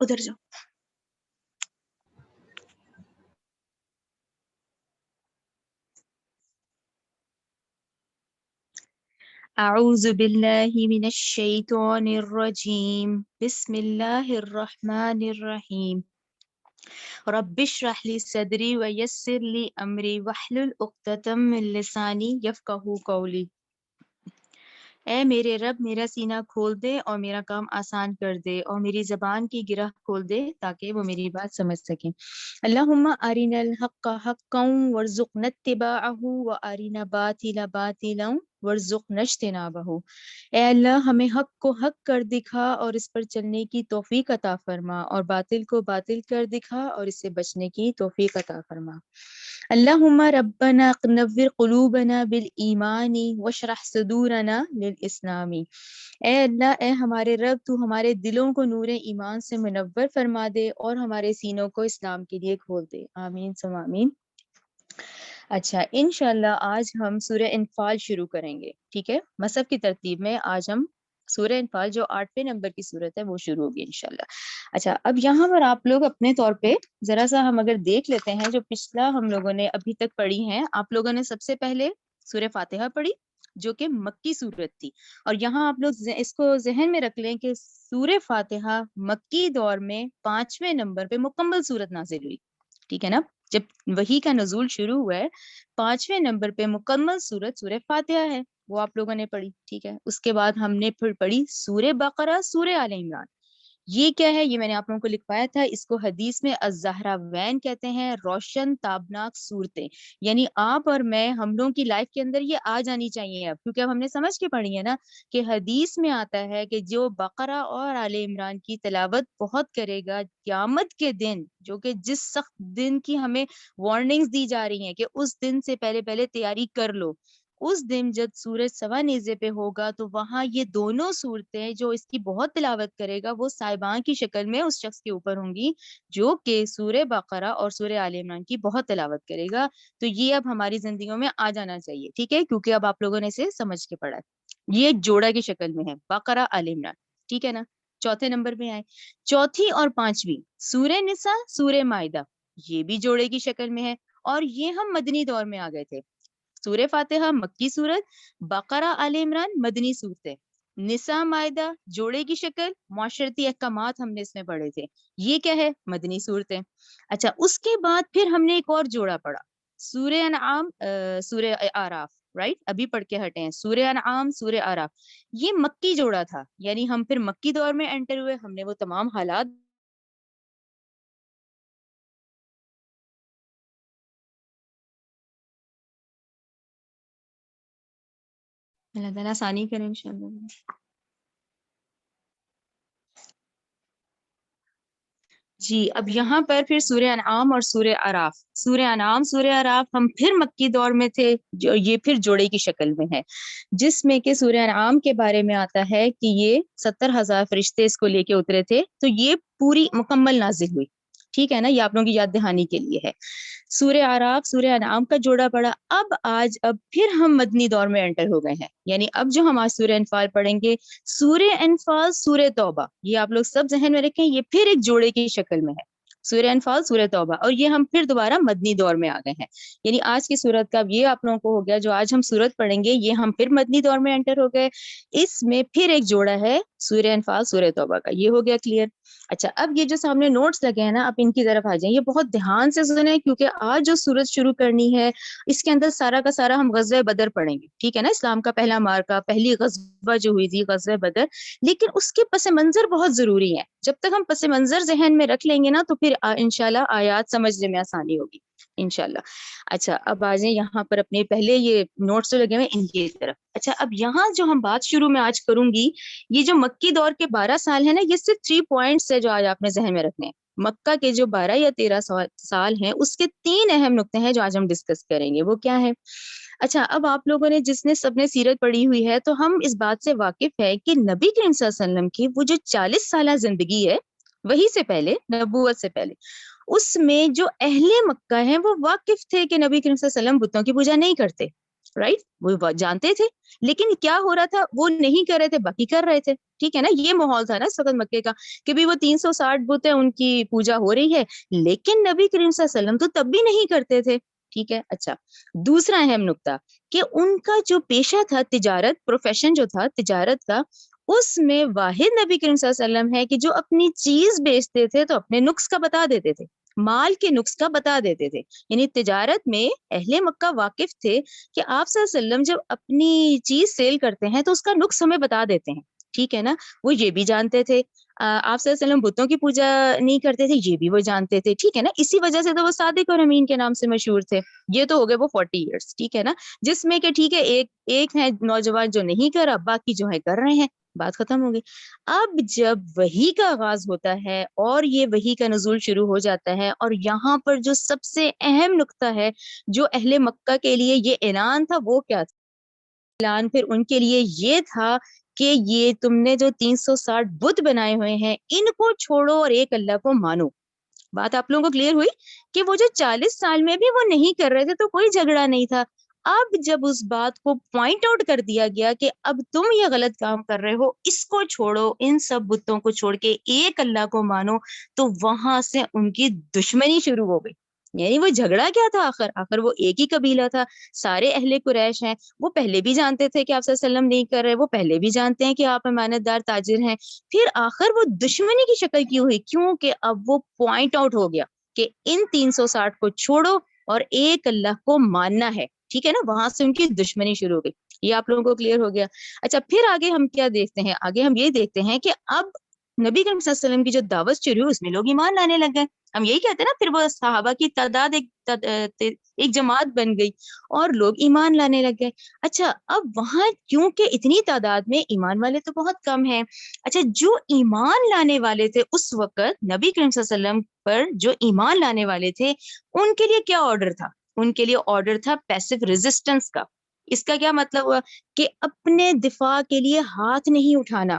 ادھر جاؤ. اعوذ باللہ من الشیطان الرجیم بسم اللہ الرحمن الرحیم رب اشرح لی صدری ویسر لی امری واحلل عقدۃ من لسانی یفقہوا قولی. اے میرے رب میرا سینہ کھول دے اور میرا کام آسان کر دے اور میری زبان کی گرہ کھول دے تاکہ وہ میری بات سمجھ سکیں. اللہم ارنا الحق حقا وارزقنا اتباعہ وارنا باطلا باطلا وارزقنا اجتنابہ. اے اللہ ہمیں حق کو حق کر دکھا اور اس پر چلنے کی توفیق عطا فرما، اور باطل کو باطل کر دکھا اور اس سے بچنے کی توفیق عطا فرما. اللہم ربنا نور قلوبنا بالایمان واشرح صدورنا للاسلام. اے اللہ، اے ہمارے رب، تو ہمارے دلوں کو نور ایمان سے منور فرما دے اور ہمارے سینوں کو اسلام کے لیے کھول دے. آمین ثم آمین. اچھا، انشاءاللہ آج ہم سورہ انفال شروع کریں گے. ٹھیک ہے، مصحف کی ترتیب میں آج ہم سورہ انفال جو 8ویں نمبر کی سورت ہے وہ شروع ہوگی انشاءاللہ. اچھا، اب یہاں پر آپ لوگ اپنے طور پہ ذرا سا ہم اگر دیکھ لیتے ہیں جو پچھلا ہم لوگوں نے ابھی تک پڑھی ہیں. آپ لوگوں نے سب سے پہلے سورہ فاتحہ پڑھی جو کہ مکی سورت تھی، اور یہاں آپ لوگ اس کو ذہن میں رکھ لیں کہ سورہ فاتحہ مکی دور میں 5ویں نمبر پہ مکمل سورت نازل ہوئی. ٹھیک ہے نا، جب وحی کا نزول شروع ہوا ہے 5ویں نمبر پہ مکمل سورت سورہ فاتحہ ہے، وہ آپ لوگوں نے پڑھی. ٹھیک ہے، اس کے بعد ہم نے پھر پڑھی سورہ بقرہ، سورہ آل عمران. یہ کیا ہے؟ یہ میں نے آپ لوگوں کو لکھوایا تھا، اس کو حدیث میں الزہراوین کہتے ہیں، روشن تابناک صورتیں. یعنی آپ اور میں، ہم لوگوں کی لائف کے اندر یہ آ جانی چاہیے اب، کیونکہ اب ہم نے سمجھ کے پڑھی ہے نا کہ حدیث میں آتا ہے کہ جو بقرہ اور آل عمران کی تلاوت بہت کرے گا قیامت کے دن، جو کہ جس سخت دن کی ہمیں وارننگز دی جا رہی ہیں کہ اس دن سے پہلے پہلے تیاری کر لو، اس دن جب سورج سوا نیزے پہ ہوگا تو وہاں یہ دونوں صورتیں جو اس کی بہت تلاوت کرے گا وہ صاحبان کی شکل میں اس شخص کے اوپر ہوں گی جو کہ سورہ بقرہ اور سورہ آل عمران کی بہت تلاوت کرے گا. تو یہ اب ہماری زندگیوں میں آ جانا چاہیے. ٹھیک ہے، کیونکہ اب آپ لوگوں نے اسے سمجھ کے پڑھا ہے. یہ ایک جوڑا کی شکل میں ہے، بقرہ آل عمران. ٹھیک ہے نا، چوتھے نمبر پہ آئے. چوتھی اور پانچویں سورہ نساء، سورہ مائدہ، یہ بھی جوڑے کی شکل میں ہے، اور یہ ہم مدنی دور میں آ گئے تھے. سورہ فاتحہ مکی صورت، بقرہ آل عمران مدنی صورتیں، نساء مائدہ جوڑے کی شکل، معاشرتی احکامات ہم نے اس میں پڑھے تھے، یہ کیا ہے؟ مدنی صورتیں. اچھا، اس کے بعد پھر ہم نے ایک اور جوڑا پڑھا، سورہ انعام، سورہ آراف. رائٹ، ابھی پڑھ کے ہٹے ہیں سورہ انعام، سورہ آراف. یہ مکی جوڑا تھا، یعنی ہم پھر مکی دور میں انٹر ہوئے، ہم نے وہ تمام حالات اللہ تعالیٰ آسانی کریں انشاءاللہ. جی، اب یہاں پر پھر سورہ انعام اور سورہ آراف. سورہ انعام، سورہ آراف ہم پھر مکی دور میں تھے، جو یہ پھر جوڑے کی شکل میں ہے، جس میں کہ سورہ انعام کے بارے میں آتا ہے کہ یہ 70,000 فرشتے اس کو لے کے اترے تھے، تو یہ پوری مکمل نازل ہوئی. ٹھیک ہے نا، یہ آپ لوگوں کی یاد دہانی کے لیے ہے. سورہ آراف، سورہ انعام کا جوڑا پڑا. اب پھر ہم مدنی دور میں انٹر ہو گئے ہیں، یعنی اب جو ہم آج سورہ انفال پڑھیں گے، سورہ انفال، سورہ توبہ، یہ آپ لوگ سب ذہن میں رکھیں، یہ پھر ایک جوڑے کی شکل میں ہے. سورہ انفال، سورہ توبہ، اور یہ ہم پھر دوبارہ مدنی دور میں آ گئے ہیں. یعنی آج کی سورت کا یہ آپ لوگوں کو ہو گیا، جو آج ہم سورت پڑھیں گے یہ ہم پھر مدنی دور میں انٹر ہو گئے. اس میں پھر ایک جوڑا ہے سورہ انفال، سورہ توبہ کا. یہ ہو گیا کلیئر. اچھا، اب یہ جو سامنے نوٹس لگے ہیں نا، آپ ان کی طرف آ جائیں. یہ بہت دھیان سے سنیں، کیونکہ آج جو سورت شروع کرنی ہے اس کے اندر سارا کا سارا ہم غزوہ بدر پڑھیں گے. ٹھیک ہے نا، اسلام کا پہلا مارکہ، پہلی غزوہ جو ہوئی تھی غزوہ بدر. لیکن اس کے پس منظر بہت ضروری ہے. جب تک ہم پس منظر ذہن میں رکھ لیں گے نا تو پھر انشاءاللہ آیات سمجھنے میں آسانی ہوگی انشاءاللہ. اچھا، اب آ جائیں یہاں پر اپنے پہلے یہ نوٹس جو لگے ہوئے ان کی طرف. اچھا، اب یہاں جو ہم بات شروع میں آج کروں گی، یہ جو مکی دور کے 12 سال ہیں نا، یہ صرف 3 پوائنٹس ہے جو آج آپ نے ذہن میں رکھنے ہیں. مکہ کے جو 12 یا 13 سال ہیں اس کے 3 اہم نقطے ہیں جو آج ہم ڈسکس کریں گے. وہ کیا ہے؟ اچھا، اب آپ لوگوں نے جس نے سب نے سیرت پڑھی ہوئی ہے تو ہم اس بات سے واقف ہے کہ نبی کریم صلی اللہ علیہ وسلم کی وہ جو 40 سالہ زندگی ہے، وہی سے پہلے، نبوت سے پہلے، اس میں جو اہل مکہ ہیں وہ واقف تھے کہ نبی کریم صلی اللہ علیہ وسلم بتوں کی پوجا نہیں کرتے. رائٹ, وہ جانتے تھے, لیکن کیا ہو رہا تھا, وہ نہیں کر رہے تھے, باقی کر رہے تھے. ٹھیک ہے نا, یہ ماحول تھا نا اس وقت مکے کا کہ بھی وہ 360 بت ہیں, ان کی پوجا ہو رہی ہے, لیکن نبی کریم صلی اللہ علیہ وسلم تو تب بھی نہیں کرتے تھے. ٹھیک ہے. اچھا, دوسرا اہم نقطہ کہ ان کا جو پیشہ تھا تجارت, پروفیشن جو تھا تجارت کا, اس میں واحد نبی کریم صلی اللہ علیہ وسلم ہے کہ جو اپنی چیز بیچتے تھے تو اپنے نقص کا بتا دیتے تھے, مال کے نقص کا بتا دیتے تھے. یعنی تجارت میں اہل مکہ واقف تھے کہ آپ صلی اللہ علیہ وسلم جب اپنی چیز سیل کرتے ہیں تو اس کا نقص ہمیں بتا دیتے ہیں. ٹھیک ہے نا, وہ یہ بھی جانتے تھے. آپ صلی اللہ علیہ وسلم بتوں کی پوجا نہیں کرتے تھے, یہ بھی وہ جانتے تھے. ٹھیک ہے نا, اسی وجہ سے تو وہ صادق اور امین کے نام سے مشہور تھے. یہ تو ہو گئے وہ 40 ایئرس. ٹھیک ہے نا, جس میں کہ ٹھیک ہے ایک ہے نوجوان جو نہیں کرا, باقی جو ہے کر رہے ہیں, بات ختم ہو گئی. اب جب وحی کا آغاز ہوتا ہے اور یہ وحی کا نزول شروع ہو جاتا ہے, اور یہاں پر جو سب سے اہم نقطہ ہے جو اہل مکہ کے لیے یہ اعلان تھا, وہ کیا تھا؟ اعلان پھر ان کے لیے یہ تھا کہ یہ تم نے جو 360 بت بنائے ہوئے ہیں ان کو چھوڑو اور ایک اللہ کو مانو. بات آپ لوگوں کو کلیئر ہوئی کہ وہ جو 40 سال میں بھی وہ نہیں کر رہے تھے تو کوئی جھگڑا نہیں تھا. اب جب اس بات کو پوائنٹ آؤٹ کر دیا گیا کہ اب تم یہ غلط کام کر رہے ہو, اس کو چھوڑو, ان سب بتوں کو چھوڑ کے ایک اللہ کو مانو, تو وہاں سے ان کی دشمنی شروع ہو گئی. یعنی وہ جھگڑا کیا تھا, آخر وہ ایک ہی قبیلہ تھا, سارے اہل قریش ہیں, وہ پہلے بھی جانتے تھے کہ آپ صلی اللہ علیہ وسلم نہیں کر رہے, وہ پہلے بھی جانتے ہیں کہ آپ امانت دار تاجر ہیں. پھر آخر وہ دشمنی کی شکل کیوں ہوئی؟ کیونکہ اب وہ پوائنٹ آؤٹ ہو گیا کہ ان 360 کو چھوڑو اور ایک اللہ کو ماننا ہے. ٹھیک ہے نا, وہاں سے ان کی دشمنی شروع ہو گئی. یہ آپ لوگوں کو کلیئر ہو گیا. اچھا, پھر آگے ہم کیا دیکھتے ہیں, آگے ہم یہ دیکھتے ہیں کہ اب نبی کریم صلی اللہ علیہ وسلم کی جو دعوت شروع ہوئی اس میں لوگ ایمان لانے لگ گئے. ہم یہی کہتے ہیں نا, پھر وہ صحابہ کی تعداد ایک جماعت بن گئی اور لوگ ایمان لانے لگ گئے. اچھا, اب وہاں کیونکہ اتنی تعداد میں ایمان والے تو بہت کم ہیں. اچھا, جو ایمان لانے والے تھے اس وقت نبی کریم صلی اللہ علیہ وسلم پر, جو ایمان لانے والے تھے ان کے لیے کیا آرڈر تھا؟ ان کے لیے آرڈر تھا پیسو ریزسٹنس کا. اس کا کیا مطلب ہوا کہ اپنے دفاع کے لیے ہاتھ نہیں اٹھانا.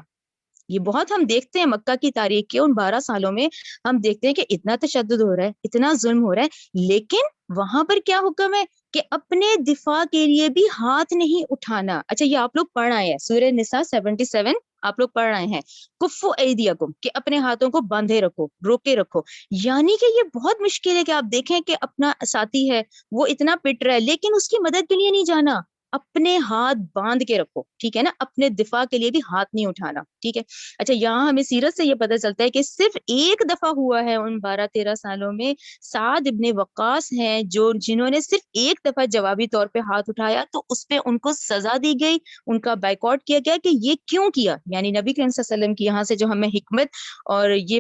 یہ بہت ہم دیکھتے ہیں مکہ کی تاریخ کے ان 12 سالوں میں, ہم دیکھتے ہیں کہ اتنا تشدد ہو رہا ہے, اتنا ظلم ہو رہا ہے, لیکن وہاں پر کیا حکم ہے کہ اپنے دفاع کے لیے بھی ہاتھ نہیں اٹھانا. اچھا, یہ آپ لوگ پڑھ آئے ہیں سورہ نساء 77, آپ لوگ پڑھ رہے ہیں کفو ایدیکم, کہ اپنے ہاتھوں کو باندھے رکھو, روکے رکھو. یعنی کہ یہ بہت مشکل ہے کہ آپ دیکھیں کہ اپنا ساتھی ہے, وہ اتنا پٹ رہا ہے, لیکن اس کی مدد کے لیے نہیں جانا, اپنے ہاتھ باندھ کے رکھو. ٹھیک ہے نا, اپنے دفاع کے لیے بھی ہاتھ نہیں اٹھانا. ٹھیک ہے. اچھا, یہاں ہمیں سیرت سے یہ پتہ چلتا ہے کہ صرف ایک دفعہ ہوا ہے ان 12-13 سالوں میں. سعد ابن وقاص ہیں جنہوں نے صرف ایک دفعہ جوابی طور پہ ہاتھ اٹھایا, تو اس پہ ان کو سزا دی گئی, ان کا بائیکاٹ کیا گیا کہ یہ کیوں کیا. یعنی نبی کریم صلی اللہ علیہ وسلم کی یہاں سے جو ہمیں حکمت اور یہ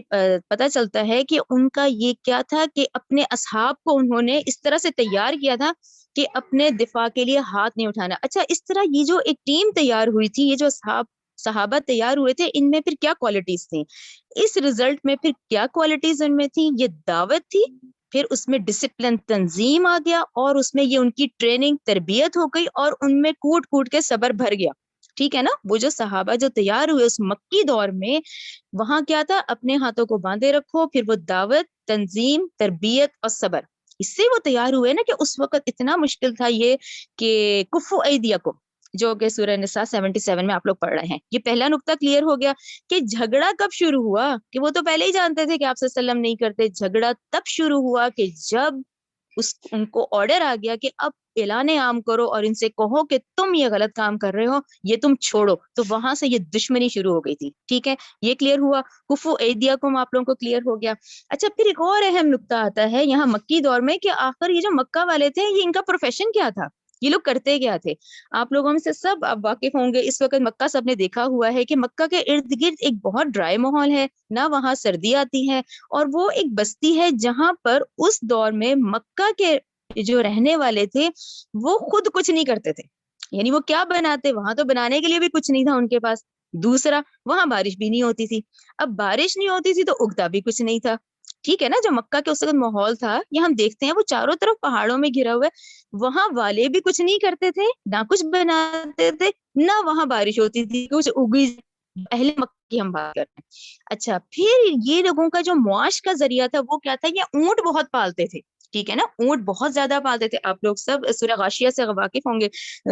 پتہ چلتا ہے کہ ان کا یہ کیا تھا کہ اپنے اصحاب کو انہوں نے اس طرح سے تیار کیا تھا کہ اپنے دفاع کے لیے ہاتھ نہیں اٹھانا. اچھا, اس طرح یہ جو ایک ٹیم تیار ہوئی تھی, یہ جو صحابہ تیار ہوئے تھے, ان میں پھر کیا کوالٹیز تھیں؟ اس رزلٹ میں پھر کیا کوالٹیز ان میں تھیں؟ یہ دعوت تھی, پھر اس میں ڈسپلن تنظیم آ گیا, اور اس میں یہ ان کی ٹریننگ تربیت ہو گئی, اور ان میں کوٹ کوٹ کے صبر بھر گیا. ٹھیک ہے نا, وہ جو صحابہ جو تیار ہوئے اس مکی دور میں, وہاں کیا تھا, اپنے ہاتھوں کو باندھے رکھو, پھر وہ دعوت, تنظیم, تربیت اور صبر, اس سے وہ تیار ہوئے نا. کہ اس وقت اتنا مشکل تھا یہ کہ کفو ایدیکم, جو کہ سورہ نساء 77 میں آپ لوگ پڑھ رہے ہیں. یہ پہلا نقطہ کلیئر ہو گیا کہ جھگڑا کب شروع ہوا, کہ وہ تو پہلے ہی جانتے تھے کہ آپ صلی اللہ علیہ وسلم نہیں کرتے. جھگڑا تب شروع ہوا کہ جب ان کو آرڈر آ گیا کہ اب اعلان عام کرو اور ان سے کہو کہ تم یہ غلط کام کر رہے ہو, یہ تم چھوڑو. تو وہاں سے یہ دشمنی شروع ہو گئی تھی. ٹھیک ہے, یہ کلیئر ہوا. کفو ایدیکم آپ لوگوں کو کلیئر ہو گیا. اچھا, پھر ایک اور اہم نقطہ آتا ہے یہاں مکی دور میں کہ آخر یہ جو مکہ والے تھے, یہ ان کا پروفیشن کیا تھا, یہ لوگ کرتے کیا تھے؟ آپ لوگوں میں سے سب اب واقف ہوں گے, اس وقت مکہ سب نے دیکھا ہوا ہے کہ مکہ کے ارد گرد ایک بہت ڈرائی ماحول ہے, نہ وہاں سردی آتی ہے, اور وہ ایک بستی ہے جہاں پر اس دور میں مکہ کے جو رہنے والے تھے وہ خود کچھ نہیں کرتے تھے. یعنی وہ کیا بناتے, وہاں تو بنانے کے لیے بھی کچھ نہیں تھا ان کے پاس. دوسرا, وہاں بارش بھی نہیں ہوتی تھی. اب بارش نہیں ہوتی تھی تو اگتا بھی کچھ نہیں تھا. ٹھیک ہے نا, جو مکہ کے اس وقت ماحول تھا, یہ ہم دیکھتے ہیں وہ چاروں طرف پہاڑوں میں گھرا ہوا ہے, وہاں والے بھی کچھ نہیں کرتے تھے, نہ کچھ بناتے تھے, نہ وہاں بارش ہوتی تھی کچھ اگی. اہل مکہ کی ہم بات کرتے ہیں. اچھا پھر یہ لوگوں کا جو معاش کا ذریعہ تھا وہ کیا تھا, یہ اونٹ بہت پالتے تھے, ٹھیک ہے نا, اونٹ بہت زیادہ پالتے تھے. آپ لوگ سب سورہ غاشیہ سے واقف ہوں گے,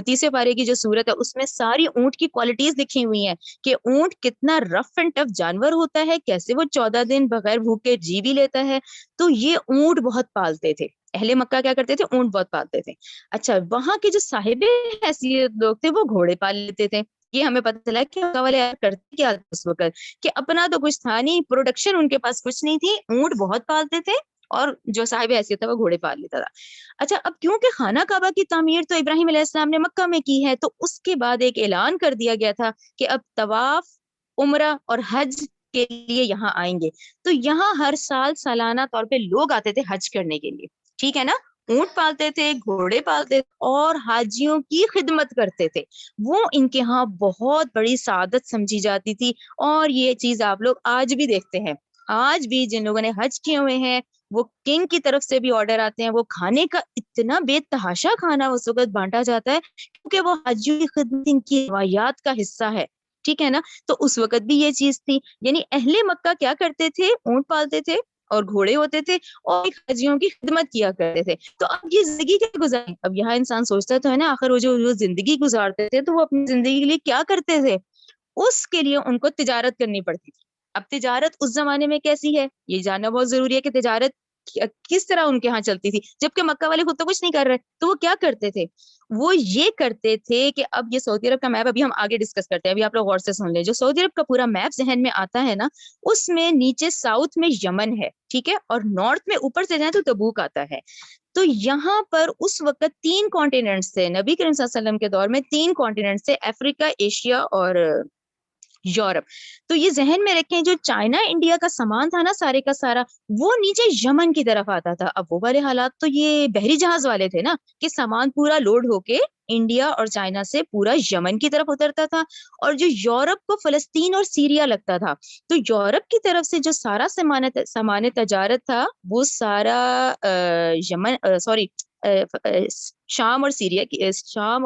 30 پارے کی جو سورت ہے اس میں ساری اونٹ کی کوالٹیز لکھی ہوئی ہیں کہ اونٹ کتنا رف اینڈ ٹف جانور ہوتا ہے, کیسے وہ 14 دن بغیر بھوکے جی بھی لیتا ہے. تو یہ اونٹ بہت پالتے تھے, اہل مکہ کیا کرتے تھے, اونٹ بہت پالتے تھے. اچھا وہاں کے جو صاحب حیثیت لوگ تھے وہ گھوڑے پال لیتے تھے. یہ ہمیں پتہ چلا کہ مکہ والے کرتے کیا اس وقت, کہ اپنا تو کچھ تھا نہیں, پروڈکشن ان کے پاس کچھ نہیں تھی, اونٹ بہت پالتے تھے اور جو صاحب حیثیت تھا وہ گھوڑے پال لیتا تھا. اچھا اب کیونکہ خانہ کعبہ کی تعمیر تو ابراہیم علیہ السلام نے مکہ میں کی ہے, تو اس کے بعد ایک اعلان کر دیا گیا تھا کہ اب طواف, عمرہ اور حج کے لیے یہاں آئیں گے. تو یہاں ہر سال سالانہ طور پہ لوگ آتے تھے حج کرنے کے لیے, ٹھیک ہے نا, اونٹ پالتے تھے, گھوڑے پالتے تھے اور حاجیوں کی خدمت کرتے تھے. وہ ان کے ہاں بہت بڑی سعادت سمجھی جاتی تھی. اور یہ چیز آپ لوگ آج بھی دیکھتے ہیں, آج بھی جن لوگوں نے حج کیے ہوئے ہیں وہ کنگ کی طرف سے بھی آرڈر آتے ہیں, وہ کھانے کا اتنا بے تحاشا کھانا اس وقت بانٹا جاتا ہے کیونکہ وہ حجیوں کی خدمت ان کی روایات کا حصہ ہے, ٹھیک ہے نا. تو اس وقت بھی یہ چیز تھی, یعنی اہل مکہ کیا کرتے تھے, اونٹ پالتے تھے اور گھوڑے ہوتے تھے اور حجیوں کی خدمت کیا کرتے تھے. تو اب یہ زندگی کیا گزاری, اب یہاں انسان سوچتا تو ہے نا, آخر وہ جو زندگی گزارتے تھے تو وہ اپنی زندگی کے لیے کیا کرتے تھے, اس کے لیے ان کو تجارت کرنی پڑتی تھی. اب تجارت اس زمانے میں کیسی ہے یہ جاننا بہت ضروری ہے, کہ تجارت کس طرح ان کے ہاں چلتی تھی, جبکہ مکہ والے خود تو کچھ نہیں کر رہے. تو وہ کیا کرتے تھے, وہ یہ کرتے تھے کہ اب یہ سعودی عرب کا میپ ابھی ہم آگے ڈسکس کرتے ہیں, ابھی آپ لوگ غور سے سن لیں. جو سعودی عرب کا پورا میپ ذہن میں آتا ہے نا, اس میں نیچے ساؤتھ میں یمن ہے, ٹھیک ہے, اور نارتھ میں اوپر سے جائیں تو تبوک آتا ہے. تو یہاں پر اس وقت 3 کانٹیننٹس تھے, نبی کریم صلی اللہ علیہ وسلم کے دور میں 3 کانٹیننٹس تھے, افریقہ, ایشیا اور یورپ. تو یہ ذہن میں رکھیں, جو چائنا انڈیا کا سامان تھا نا سارے کا سارا, وہ نیچے یمن کی طرف آتا تھا. اب وہ والے حالات تو یہ بحری جہاز والے تھے نا, کہ سامان پورا لوڈ ہو کے انڈیا اور چائنا سے پورا یمن کی طرف اترتا تھا, اور جو یورپ کو فلسطین اور سیریا لگتا تھا. تو یورپ کی طرف سے جو سارا سامان تجارت تھا وہ سارا یمن سوری شام اور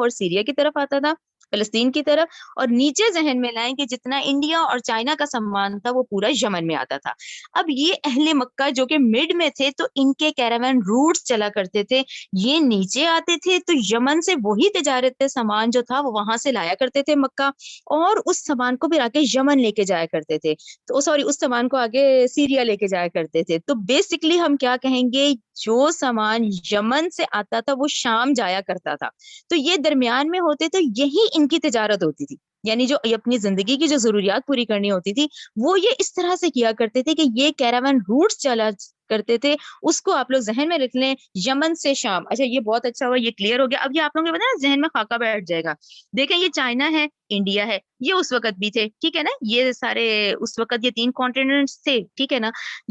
سیریا کی طرف آتا تھا, فلسطین کی طرف. اور نیچے ذہن میں لائیں کہ جتنا انڈیا اور چائنا کا سامان تھا وہ پورا یمن میں آتا تھا. اب یہ اہل مکہ جو کہ مڈ میں تھے, تو ان کے کیراوین روٹس چلا کرتے تھے, یہ نیچے آتے تھے تو یمن سے وہی تجارت سامان جو تھا وہ وہاں سے لایا کرتے تھے مکہ, اور اس سامان کو پھر آگے یمن لے کے جایا کرتے تھے. تو سوری, اس سامان کو آگے سیریا لے کے جایا کرتے تھے. تو بیسکلی ہم کیا کہیں گے, جو سامان یمن سے آتا تھا وہ شام جایا کرتا تھا. تو یہ درمیان میں ہوتے تو یہی ان کی تجارت ہوتی تھی, یعنی جو اپنی زندگی کی جو ضروریات پوری کرنی ہوتی تھی وہ یہ اس طرح سے کیا کرتے تھے کہ یہ کیراوین روٹس چلا کرتے تھے. اس کو آپ لوگ ذہن میں رکھ لیں, یمن سے شام. اچھا یہ بہت اچھا ہوا, یہ کلیئر ہو گیا. اب یہ آپ لوگوں کو پتا ہے ذہن میں خاکہ بیٹھ جائے گا. دیکھیں یہ چائنا ہے, انڈیا ہے, یہ اس وقت بھی تھے, ٹھیک ہے نا, یہ سارے اس وقت یہ 3 کانٹیننٹس تھے, ٹھیک ہے نا.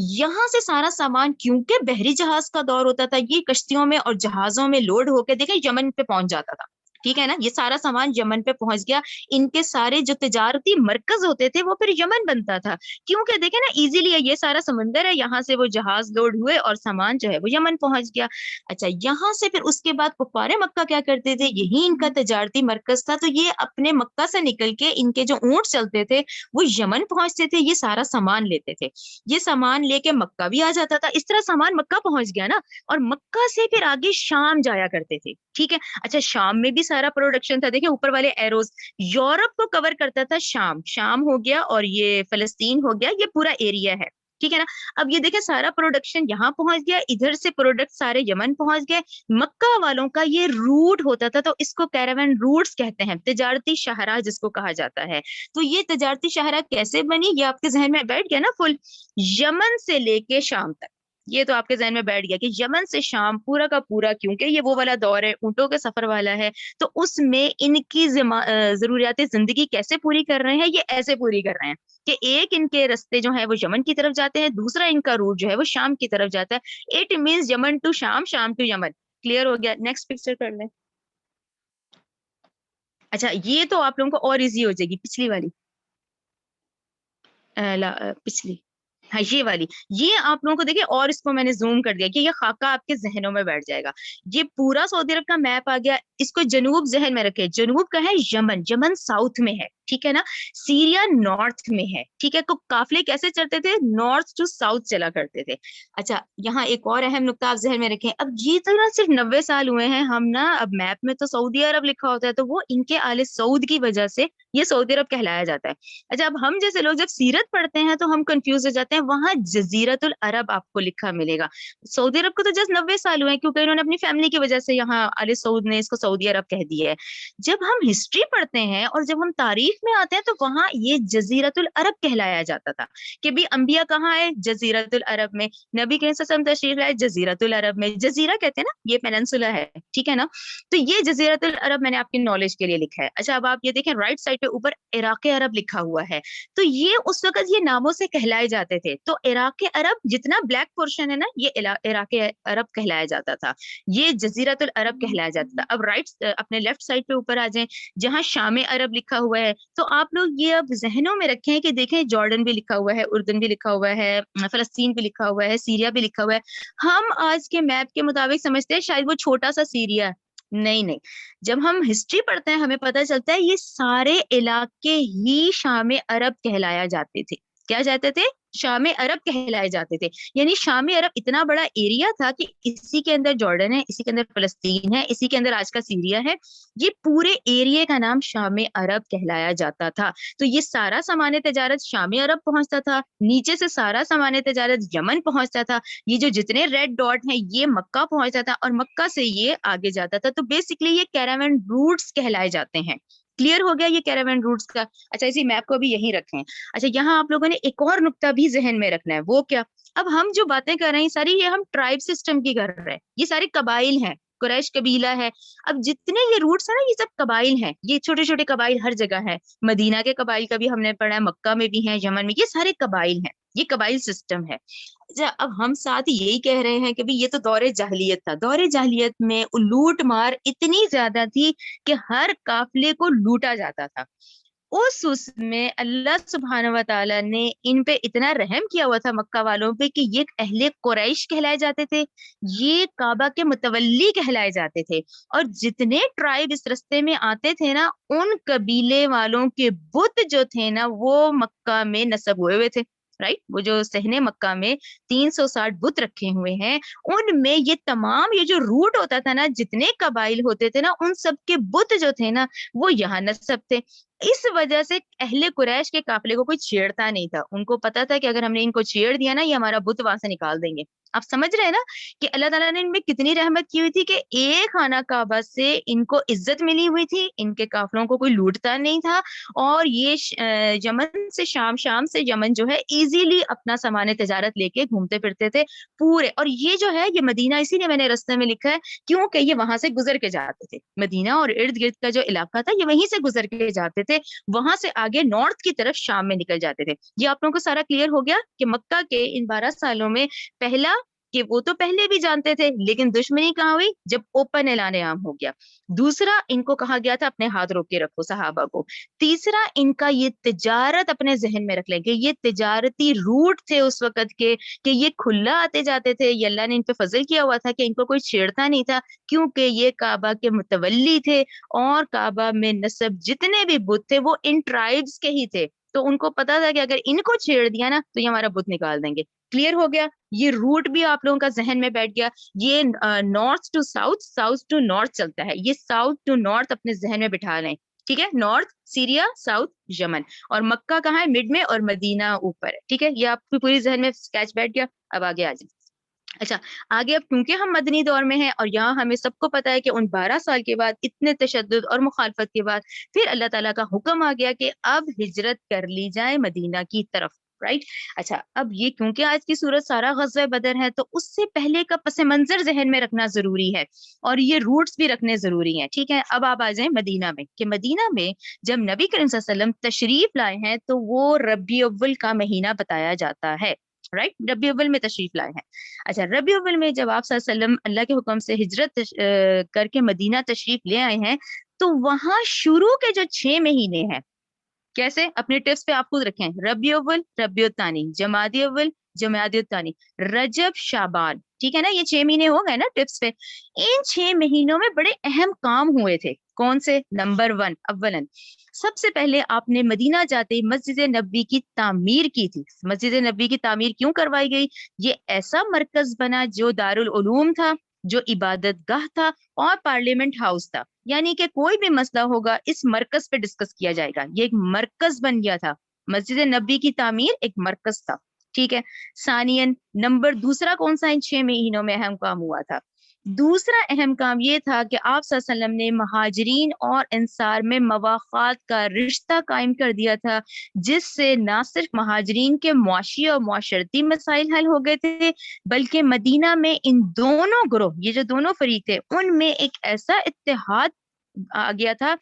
یہاں سے سارا سامان کیونکہ بحری جہاز کا دور ہوتا تھا, یہ کشتیوں میں اور جہازوں میں لوڈ ہو کے دیکھیں یمن پہ پہنچ جاتا تھا, ٹھیک ہے نا. یہ سارا سامان یمن پہ پہنچ گیا. ان کے سارے جو تجارتی مرکز ہوتے تھے وہ پھر یمن بنتا تھا, کیونکہ دیکھیں نا ایزیلی ہے, یہ سارا سمندر ہے, یہاں سے وہ جہاز لوڈ ہوئے اور سامان جو ہے وہ یمن پہنچ گیا. اچھا یہاں سے پھر اس کے بعد کفار مکہ کیا کرتے تھے, یہی ان کا تجارتی مرکز تھا, تو یہ اپنے مکہ سے نکل کے ان کے جو اونٹ چلتے تھے وہ یمن پہنچتے تھے, یہ سارا سامان لیتے تھے, یہ سامان لے کے مکہ بھی آ جاتا تھا. اس طرح سامان مکہ پہنچ گیا نا, اور مکہ سے پھر آگے شام جایا کرتے تھے, ٹھیک ہے. اچھا شام میں بھی سارا پروڈکشن تھا, دیکھیں اوپر والے ایروز, یورپ کو کور کرتا تھا شام ہو گیا, اور یہ فلسطین ہو گیا, یہ پورا ایریا ہے, ٹھیک ہے نا. اب یہ دیکھیں سارا پروڈکشن یہاں پہنچ گیا, ادھر سے پروڈکٹ سارے یمن پہنچ گئے. مکہ والوں کا یہ روٹ ہوتا تھا, تو اس کو کیراوین روٹس کہتے ہیں, تجارتی شاہراہ جس کو کہا جاتا ہے. تو یہ تجارتی شاہراہ کیسے بنی, یہ آپ کے ذہن میں بیٹھ گیا نا فل, یمن سے لے کے شام تک. یہ تو آپ کے ذہن میں بیٹھ گیا کہ یمن سے شام پورا کا پورا, کیونکہ یہ وہ والا دور ہے, اونٹوں کے سفر والا ہے, تو اس میں ان کی ضروریات زندگی کیسے پوری کر رہے ہیں, یہ ایسے پوری کر رہے ہیں کہ ایک ان کے رستے جو ہیں وہ یمن کی طرف جاتے ہیں, دوسرا ان کا روٹ جو ہے وہ شام کی طرف جاتا ہے. اٹ مینز یمن ٹو شام, شام ٹو یمن. کلیئر ہو گیا, نیکسٹ پکچر کر لیں. اچھا یہ تو آپ لوگوں کو اور ایزی ہو جائے گی, پچھلی والی پچھلی, ہاں یہ والی, یہ آپ لوگوں کو دیکھیں, اور اس کو میں نے زوم کر دیا کہ یہ خاکہ آپ کے ذہنوں میں بیٹھ جائے گا. یہ پورا سعودی عرب کا میپ آ گیا, اس کو جنوب ذہن میں رکھے, جنوب کا ہے یمن, یمن ساؤتھ میں ہے, ٹھیک ہے نا. سیریا نارتھ میں ہے, ٹھیک ہے. تو قافلے کیسے چلتے تھے؟ نارتھ ٹو ساؤتھ چلا کرتے تھے. اچھا یہاں ایک اور اہم نقطہ آپ ذہن میں رکھیں. اب یہ تو نا صرف 90 سال ہوئے ہیں ہم نا, اب میپ میں تو سعودی عرب لکھا ہوتا ہے, تو وہ ان کے آل سعود کی وجہ سے یہ سعودی عرب کہلایا جاتا ہے. اچھا اب ہم جیسے لوگ جب سیرت پڑھتے ہیں تو ہم کنفیوز ہو جاتے ہیں, وہاں جزیرت العرب آپ کو لکھا ملے گا. سعودی عرب کو تو جسٹ 90 سال ہوئے ہیں, کیونکہ انہوں نے اپنی فیملی کی وجہ سے یہاں آل سعود نے اس کو سعودی عرب کہہ دیا ہے. جب ہم ہسٹری پڑھتے ہیں اور جب ہم تاریخ میں آتے ہیں تو وہاں یہ جزیرت العرب کہلایا جاتا تھا کہ بھی انبیاء کہاں ہے؟ جزیرت العرب میں. نبی کریم صلی اللہ علیہ وسلم تشریف لائے جزیرت العرب میں. جزیرہ کہتے ہیں نا, یہ پیننسولا ہے, ٹھیک ہے نا. تو یہ جزیرت العرب میں نے آپ کی نالج کے لیے لکھا ہے. اچھا اب آپ یہ دیکھیں رائٹ سائڈ پہ اوپر عراق عرب لکھا ہوا ہے. تو یہ اس وقت یہ ناموں سے کہلائے جاتے تھے. تو عراق عرب جتنا بلیک پورشن ہے نا, یہ عراق عرب کہلایا جاتا تھا, یہ جزیرت العرب کہلایا جاتا تھا. اب رائٹ اپنے لیفٹ سائڈ پہ اوپر آ جائیں جہاں شام عرب لکھا ہوا ہے, تو آپ لوگ یہ اب ذہنوں میں رکھیں کہ دیکھیں جارڈن بھی لکھا ہوا ہے, اردن بھی لکھا ہوا ہے, فلسطین بھی لکھا ہوا ہے, سیریا بھی لکھا ہوا ہے. ہم آج کے میپ کے مطابق سمجھتے ہیں شاید وہ چھوٹا سا سیریا ہے. نہیں نہیں, جب ہم ہسٹری پڑھتے ہیں ہمیں پتہ چلتا ہے یہ سارے علاقے ہی شام عرب کہلایا جاتے تھے. کیا جاتے تھے؟ شام عرب کہلائے جاتے تھے. یعنی شام عرب اتنا بڑا ایریا تھا کہ اسی کے اندر جارڈن ہے, اسی کے اندر فلسطین ہے, اسی کے اندر آج کا سیریا ہے. یہ پورے ایریے کا نام شام عرب کہلایا جاتا تھا. تو یہ سارا سامان تجارت شام عرب پہنچتا تھا, نیچے سے سارا سامان تجارت یمن پہنچتا تھا. یہ جو جتنے ریڈ ڈاٹ ہیں یہ مکہ پہنچتا تھا, اور مکہ سے یہ آگے جاتا تھا. تو بیسکلی یہ کیراون روٹس کہلائے جاتے ہیں. کلیئر ہو گیا یہ کیراون روٹس کا. اچھا اسی میپ کو بھی یہیں رکھیں. اچھا یہاں آپ لوگوں نے ایک اور نقطہ بھی ذہن میں رکھنا ہے, وہ کیا؟ اب ہم جو باتیں کر رہے ہیں ساری یہ ہم ٹرائب سسٹم کی کر رہے ہیں, یہ سارے قبائل ہیں, قریش قبیلہ ہے. اب جتنے یہ روٹس ہیں نا یہ سب قبائل ہیں, یہ چھوٹے چھوٹے قبائل ہر جگہ ہیں. مدینہ کے قبائل کا بھی ہم نے پڑھا ہے, مکہ میں بھی ہیں, یمن میں, یہ سارے قبائل ہیں, یہ قبائل سسٹم ہے. اچھا اب ہم ساتھ یہی کہہ رہے ہیں کہ یہ تو دور جاہلیت تھا. دور جاہلیت میں لوٹ مار اتنی زیادہ تھی کہ ہر قافلے کو لوٹا جاتا تھا. اس میں اللہ سبحانہ و تعالیٰ نے ان پہ اتنا رحم کیا ہوا تھا مکہ والوں پہ کہ یہ اہل قریش کہلائے جاتے تھے, یہ کعبہ کے متولی کہلائے جاتے تھے. اور جتنے ٹرائب اس رستے میں آتے تھے نا, ان قبیلے والوں کے بت جو تھے نا وہ مکہ میں نصب ہوئے تھے. رائٹ, وہ جو صحن مکہ میں 360 بت رکھے ہوئے ہیں, ان میں یہ تمام یہ جو روٹ ہوتا تھا نا, جتنے قبائل ہوتے تھے نا, ان سب کے بت جو تھے نا وہ یہاں نصب تھے. اس وجہ سے اہل قریش کے قافلے کو کوئی چھیڑتا نہیں تھا. ان کو پتا تھا کہ اگر ہم نے ان کو چھیڑ دیا نا, یہ ہمارا بت وہاں سے نکال دیں گے. آپ سمجھ رہے ہیں نا کہ اللہ تعالیٰ نے ان میں کتنی رحمت کی ہوئی تھی کہ ایک خانہ کعبہ سے ان کو عزت ملی ہوئی تھی, ان کے قافلوں کو کوئی لوٹتا نہیں تھا. اور یہ یمن سے شام, شام سے یمن جو ہے ایزیلی اپنا سامان تجارت لے کے گھومتے پھرتے تھے پورے. اور یہ جو ہے یہ مدینہ, اسی لیے میں نے رستے میں لکھا ہے کیونکہ یہ وہاں سے گزر کے جاتے تھے. مدینہ اور ارد گرد کا جو علاقہ تھا یہ وہیں سے گزر کے جاتے تھے, وہاں سے آگے نارتھ کی طرف شام میں نکل جاتے تھے. یہ آپ لوگوں کو سارا کلیئر ہو گیا کہ مکہ کے ان 12 سالوں میں پہلا کہ وہ تو پہلے بھی جانتے تھے لیکن دشمنی کہاں ہوئی؟ جب اوپن اعلان عام ہو گیا. دوسرا, ان کو کہا گیا تھا اپنے ہاتھ روک کے رکھو صحابہ کو. تیسرا, ان کا یہ تجارت اپنے ذہن میں رکھ لیں کہ یہ تجارتی روٹ تھے اس وقت کے, کہ یہ کھلا آتے جاتے تھے. یہ اللہ نے ان پہ فضل کیا ہوا تھا کہ ان کو کوئی چھیڑتا نہیں تھا, کیونکہ یہ کعبہ کے متولی تھے, اور کعبہ میں نسب جتنے بھی بت تھے وہ ان ٹرائبس کے ہی تھے. تو ان کو پتا تھا کہ اگر ان کو چھیڑ دیا نا تو یہ ہمارا بت نکال دیں گے. کلیئر ہو گیا؟ یہ روٹ بھی آپ لوگوں کا ذہن میں بیٹھ گیا. یہ north to south, south to north چلتا ہے. یہ ساؤتھ ٹو نارتھ اپنے ذہن میں بٹھا لیں, ٹھیک ہے. نارتھ سیریا, ساؤتھ یمن, اور مکہ کہاں ہے؟ مڈ میں, اور مدینہ اوپر ہے, ٹھیک ہے. یہ آپ کی پوری ذہن میں اسکیچ بیٹھ گیا. اب آگے آ جائیں. اچھا آگے اب کیونکہ ہم مدنی دور میں ہیں اور یہاں ہمیں سب کو پتا ہے کہ ان 12 سال کے بعد اتنے تشدد اور مخالفت کے بعد پھر اللہ تعالیٰ کا حکم آ گیا کہ اب ہجرت کر لی جائے مدینہ کی طرف. رائٹ. اچھا اب یہ کیونکہ آج کی صورت سارا غزوہ بدر ہے تو اس سے پہلے کا پس منظر ذہن میں رکھنا ضروری ہے, اور یہ روٹس بھی رکھنے ضروری ہیں, ٹھیک ہے. اب آپ آ جائیں مدینہ میں, کہ مدینہ میں جب نبی کریم صلی اللہ علیہ وسلم تشریف لائے ہیں تو وہ ربیع الاول کا مہینہ بتایا جاتا ہے. رائٹ, ربیع الاول میں تشریف لائے ہیں. اچھا ربیع الاول میں جب آپ صلی اللہ علیہ وسلم اللہ کے حکم سے ہجرت کر کے مدینہ تشریف لے آئے ہیں, تو وہاں شروع کے جو 6 مہینے ہیں, کیسے اپنے ٹپس پہ آپ خود رکھیں, ربیع الاول, ربیع الثانی, جمادی الاول, جمادی الثانی, رجب, شعبان, ٹھیک ہے نا. یہ 6 مہینے ہو گئے نا ٹپس پہ. ان 6 مہینوں میں بڑے اہم کام ہوئے تھے. کون سے؟ نمبر 1 اولن سب سے پہلے آپ نے مدینہ جاتے ہی مسجد نبوی کی تعمیر کی تھی. مسجد نبوی کی تعمیر کیوں کروائی گئی؟ یہ ایسا مرکز بنا جو دارالعلوم تھا, جو عبادت گاہ تھا اور پارلیمنٹ ہاؤس تھا. یعنی کہ کوئی بھی مسئلہ ہوگا اس مرکز پہ ڈسکس کیا جائے گا. یہ ایک مرکز بن گیا تھا. مسجد نبوی کی تعمیر ایک مرکز تھا. ٹھیک ہے. ثانین نمبر دوسرا کون سا ان 6 مہینوں میں اہم کام ہوا تھا؟ دوسرا اہم کام یہ تھا کہ آپ صلی اللہ علیہ وسلم نے مہاجرین اور انصار میں مواخات کا رشتہ قائم کر دیا تھا, جس سے نہ صرف مہاجرین کے معاشی اور معاشرتی مسائل حل ہو گئے تھے, بلکہ مدینہ میں ان دونوں گروہ, یہ جو دونوں فریق تھے, ان میں ایک ایسا اتحاد آ گیا تھا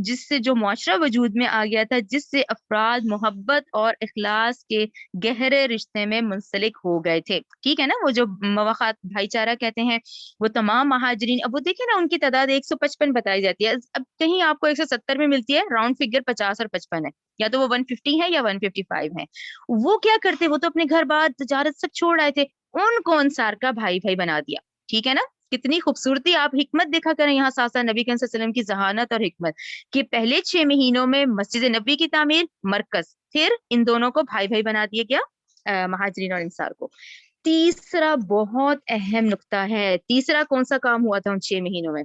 جس سے, جو معاشرہ وجود میں آ گیا تھا, جس سے افراد محبت اور اخلاص کے گہرے رشتے میں منسلک ہو گئے تھے. ٹھیک ہے نا. وہ جو مواخات بھائی چارہ کہتے ہیں, وہ تمام مہاجرین, اب وہ دیکھیں نا ان کی تعداد 155 بتائی جاتی ہے. اب کہیں آپ کو 170 میں ملتی ہے, راؤنڈ فگر 50 اور 55 ہے, یا تو وہ 150 ہے یا 155 ہے. وہ کیا کرتے, وہ تو اپنے گھر بار تجارت سب چھوڑ آئے تھے, ان کو انصار کا بھائی بھائی بنا دیا. ٹھیک ہے نا. کتنی خوبصورتی, آپ حکمت دیکھا کریں یہاں ساتھ ساتھ نبی کریم صلی اللہ علیہ وسلم کی ذہانت اور حکمت, کہ پہلے 6 مہینوں میں مسجد نبی کی تعمیر مرکز, پھر ان دونوں کو بھائی بھائی بنا دیے گیا, مہاجرین اور انصار کو. تیسرا بہت اہم نقطہ ہے, تیسرا کون سا کام ہوا تھا ان 6 مہینوں میں؟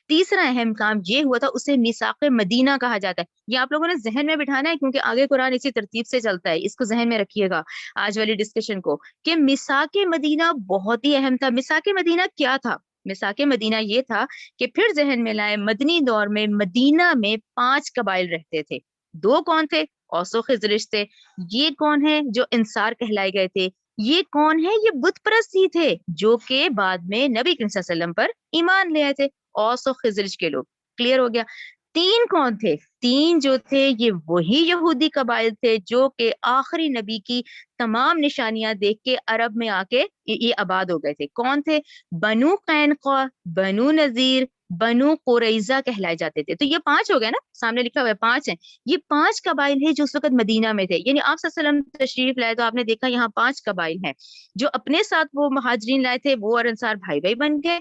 تیسرا اہم کام یہ ہوا تھا, اسے میثاق مدینہ کہا جاتا ہے. یہ آپ لوگوں نے ذہن میں بٹھانا ہے, کیونکہ آگے قرآن اسی ترتیب سے چلتا ہے. اس کو ذہن میں رکھیے گا آج والی ڈسکشن کو, کہ میثاق مدینہ بہت ہی اہم تھا. میثاق مدینہ کیا تھا؟ میثاق مدینہ یہ تھا کہ پھر ذہن میں لائے, مدنی دور میں مدینہ میں 5 قبائل رہتے تھے. 2 کون تھے؟ اوس و خزرج تھے. یہ کون ہے جو انصار کہلائے گئے تھے؟ یہ کون ہے؟ یہ بت پرست ہی تھے, جو کہ بعد میں نبی کریم صلی اللہ علیہ وسلم پر ایمان لے آئے تھے. اوس و خزرج کے لوگ. کلیئر ہو گیا. 3 کون تھے؟ 3 جو تھے یہ وہی یہودی قبائل تھے جو کہ آخری نبی کی تمام نشانیاں دیکھ کے عرب میں آ کے یہ آباد ہو گئے تھے. کون تھے؟ بنو قینقاع, بنو نذیر, بنو قریظہ کہلائے جاتے تھے. تو یہ 5 ہو گئے نا, سامنے لکھا ہوا ہے 5 ہیں. یہ 5 قبائل ہیں جو اس وقت مدینہ میں تھے. یعنی آپ صلی اللہ علیہ وسلم تشریف لائے تو آپ نے دیکھا یہاں 5 قبائل ہیں جو اپنے ساتھ وہ مہاجرین لائے تھے, وہ اور انصار بھائی بھائی بن گئے.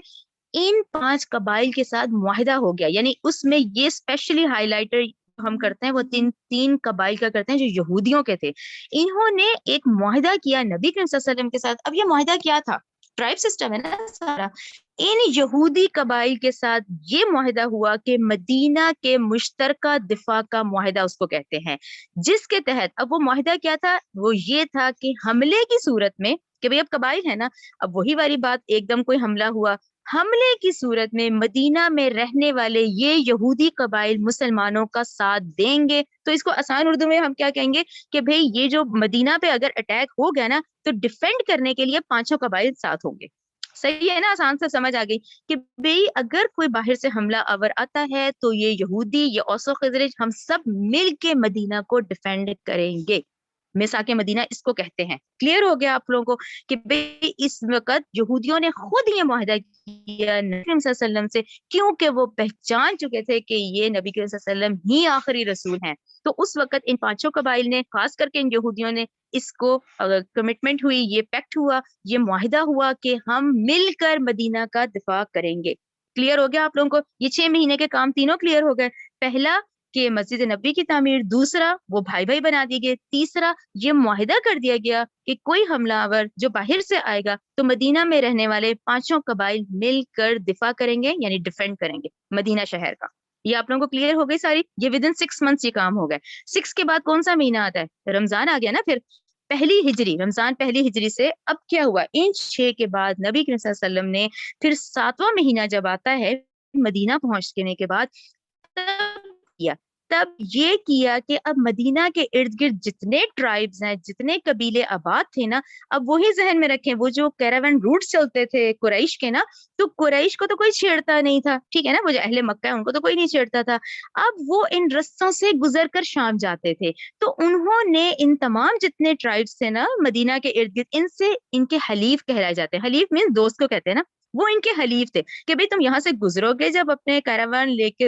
ان 5 قبائل کے ساتھ معاہدہ ہو گیا. یعنی اس میں یہ اسپیشلی ہائی لائٹر ہم کرتے ہیں, وہ تین قبائل کا کرتے ہیں جو یہودیوں کے تھے. انہوں نے ایک معاہدہ کیا نبی کریم صلی اللہ علیہ وسلم کے ساتھ. اب یہ معاہدہ کیا تھا؟ ٹرائب سسٹم ہے نا سارا. ان یہودی قبائل کے ساتھ یہ معاہدہ ہوا کہ مدینہ کے مشترکہ دفاع کا معاہدہ اس کو کہتے ہیں, جس کے تحت, اب وہ معاہدہ کیا تھا؟ وہ یہ تھا کہ حملے کی صورت میں, کہ بھئی اب قبائل ہے نا, اب وہی والی بات, ایک دم کوئی حملہ ہوا, حملے کی صورت میں مدینہ میں رہنے والے یہ یہودی قبائل مسلمانوں کا ساتھ دیں گے. تو اس کو آسان اردو میں ہم کیا کہیں گے کہ بھئی یہ جو مدینہ پہ اگر اٹیک ہو گیا نا, تو ڈیفینڈ کرنے کے لیے 5 قبائل ساتھ ہوں گے. صحیح ہے نا, آسان سے سمجھ آ گئی کہ بھئی اگر کوئی باہر سے حملہ آور آتا ہے تو یہ یہودی, یہ اوس و خزرج, ہم سب مل کے مدینہ کو ڈیفینڈ کریں گے. میثاق مدینہ اس کو کہتے ہیں. کلیئر ہو گیا آپ لوگوں کو کہ بھئی اس وقت یہودیوں نے خود یہ معاہدہ کیا نبی کریم صلی اللہ علیہ وسلم سے, کیونکہ وہ پہچان چکے تھے کہ یہ نبی کریم صلی اللہ علیہ وسلم ہی آخری رسول ہیں. تو اس وقت ان 5 قبائل نے, خاص کر کے ان یہودیوں نے, اس کو کمٹمنٹ ہوئی, یہ پیکٹ ہوا, یہ معاہدہ ہوا کہ ہم مل کر مدینہ کا دفاع کریں گے. کلیئر ہو گیا آپ لوگوں کو؟ یہ 6 مہینے کے کام تینوں کلیئر ہو گئے. پہلا کہ مسجد نبی کی تعمیر, دوسرا وہ بھائی بھائی بنا دیے گئے, تیسرا یہ معاہدہ کر دیا گیا کہ کوئی حملہ آور جو باہر سے آئے گا تو مدینہ میں رہنے والے 5 قبائل مل کر دفاع کریں گے, یعنی ڈیفینڈ کریں گے مدینہ شہر کا. یہ آپ لوگوں کو کلیئر ہو گئی ساری. یہ ودن 6 months یہ کام ہو گئے. 6 کے بعد کون سا مہینہ آتا ہے؟ رمضان آ گیا نا. پھر پہلی ہجری, رمضان پہلی ہجری سے اب کیا ہوا, ان 6 کے بعد نبی کریم صلی اللہ علیہ وسلم نے پھر 7واں مہینہ جب آتا ہے مدینہ پہنچنے کے بعد, تب یہ کیا کہ اب مدینہ کے ارد گرد جتنے ٹرائبز ہیں, جتنے قبیلے آباد تھے نا, اب وہی ذہن میں رکھیں, وہ جو کیراون روٹ چلتے تھے قریش کے نا, تو قریش کو تو کوئی چھیڑتا نہیں تھا. ٹھیک ہے نا, وہ جو اہل مکہ ہے ان کو تو کوئی نہیں چھیڑتا تھا. اب وہ ان رستوں سے گزر کر شام جاتے تھے, تو انہوں نے ان تمام جتنے ٹرائبز تھے نا مدینہ کے ارد گرد, ان سے ان کے حلیف کہلائے جاتے ہیں. حلیف مینس دوست کو کہتے ہیں نا, وہ ان کے حلیف تھے کہ بھئی تم یہاں سے گزرو گے, جب اپنے کیراون لے کے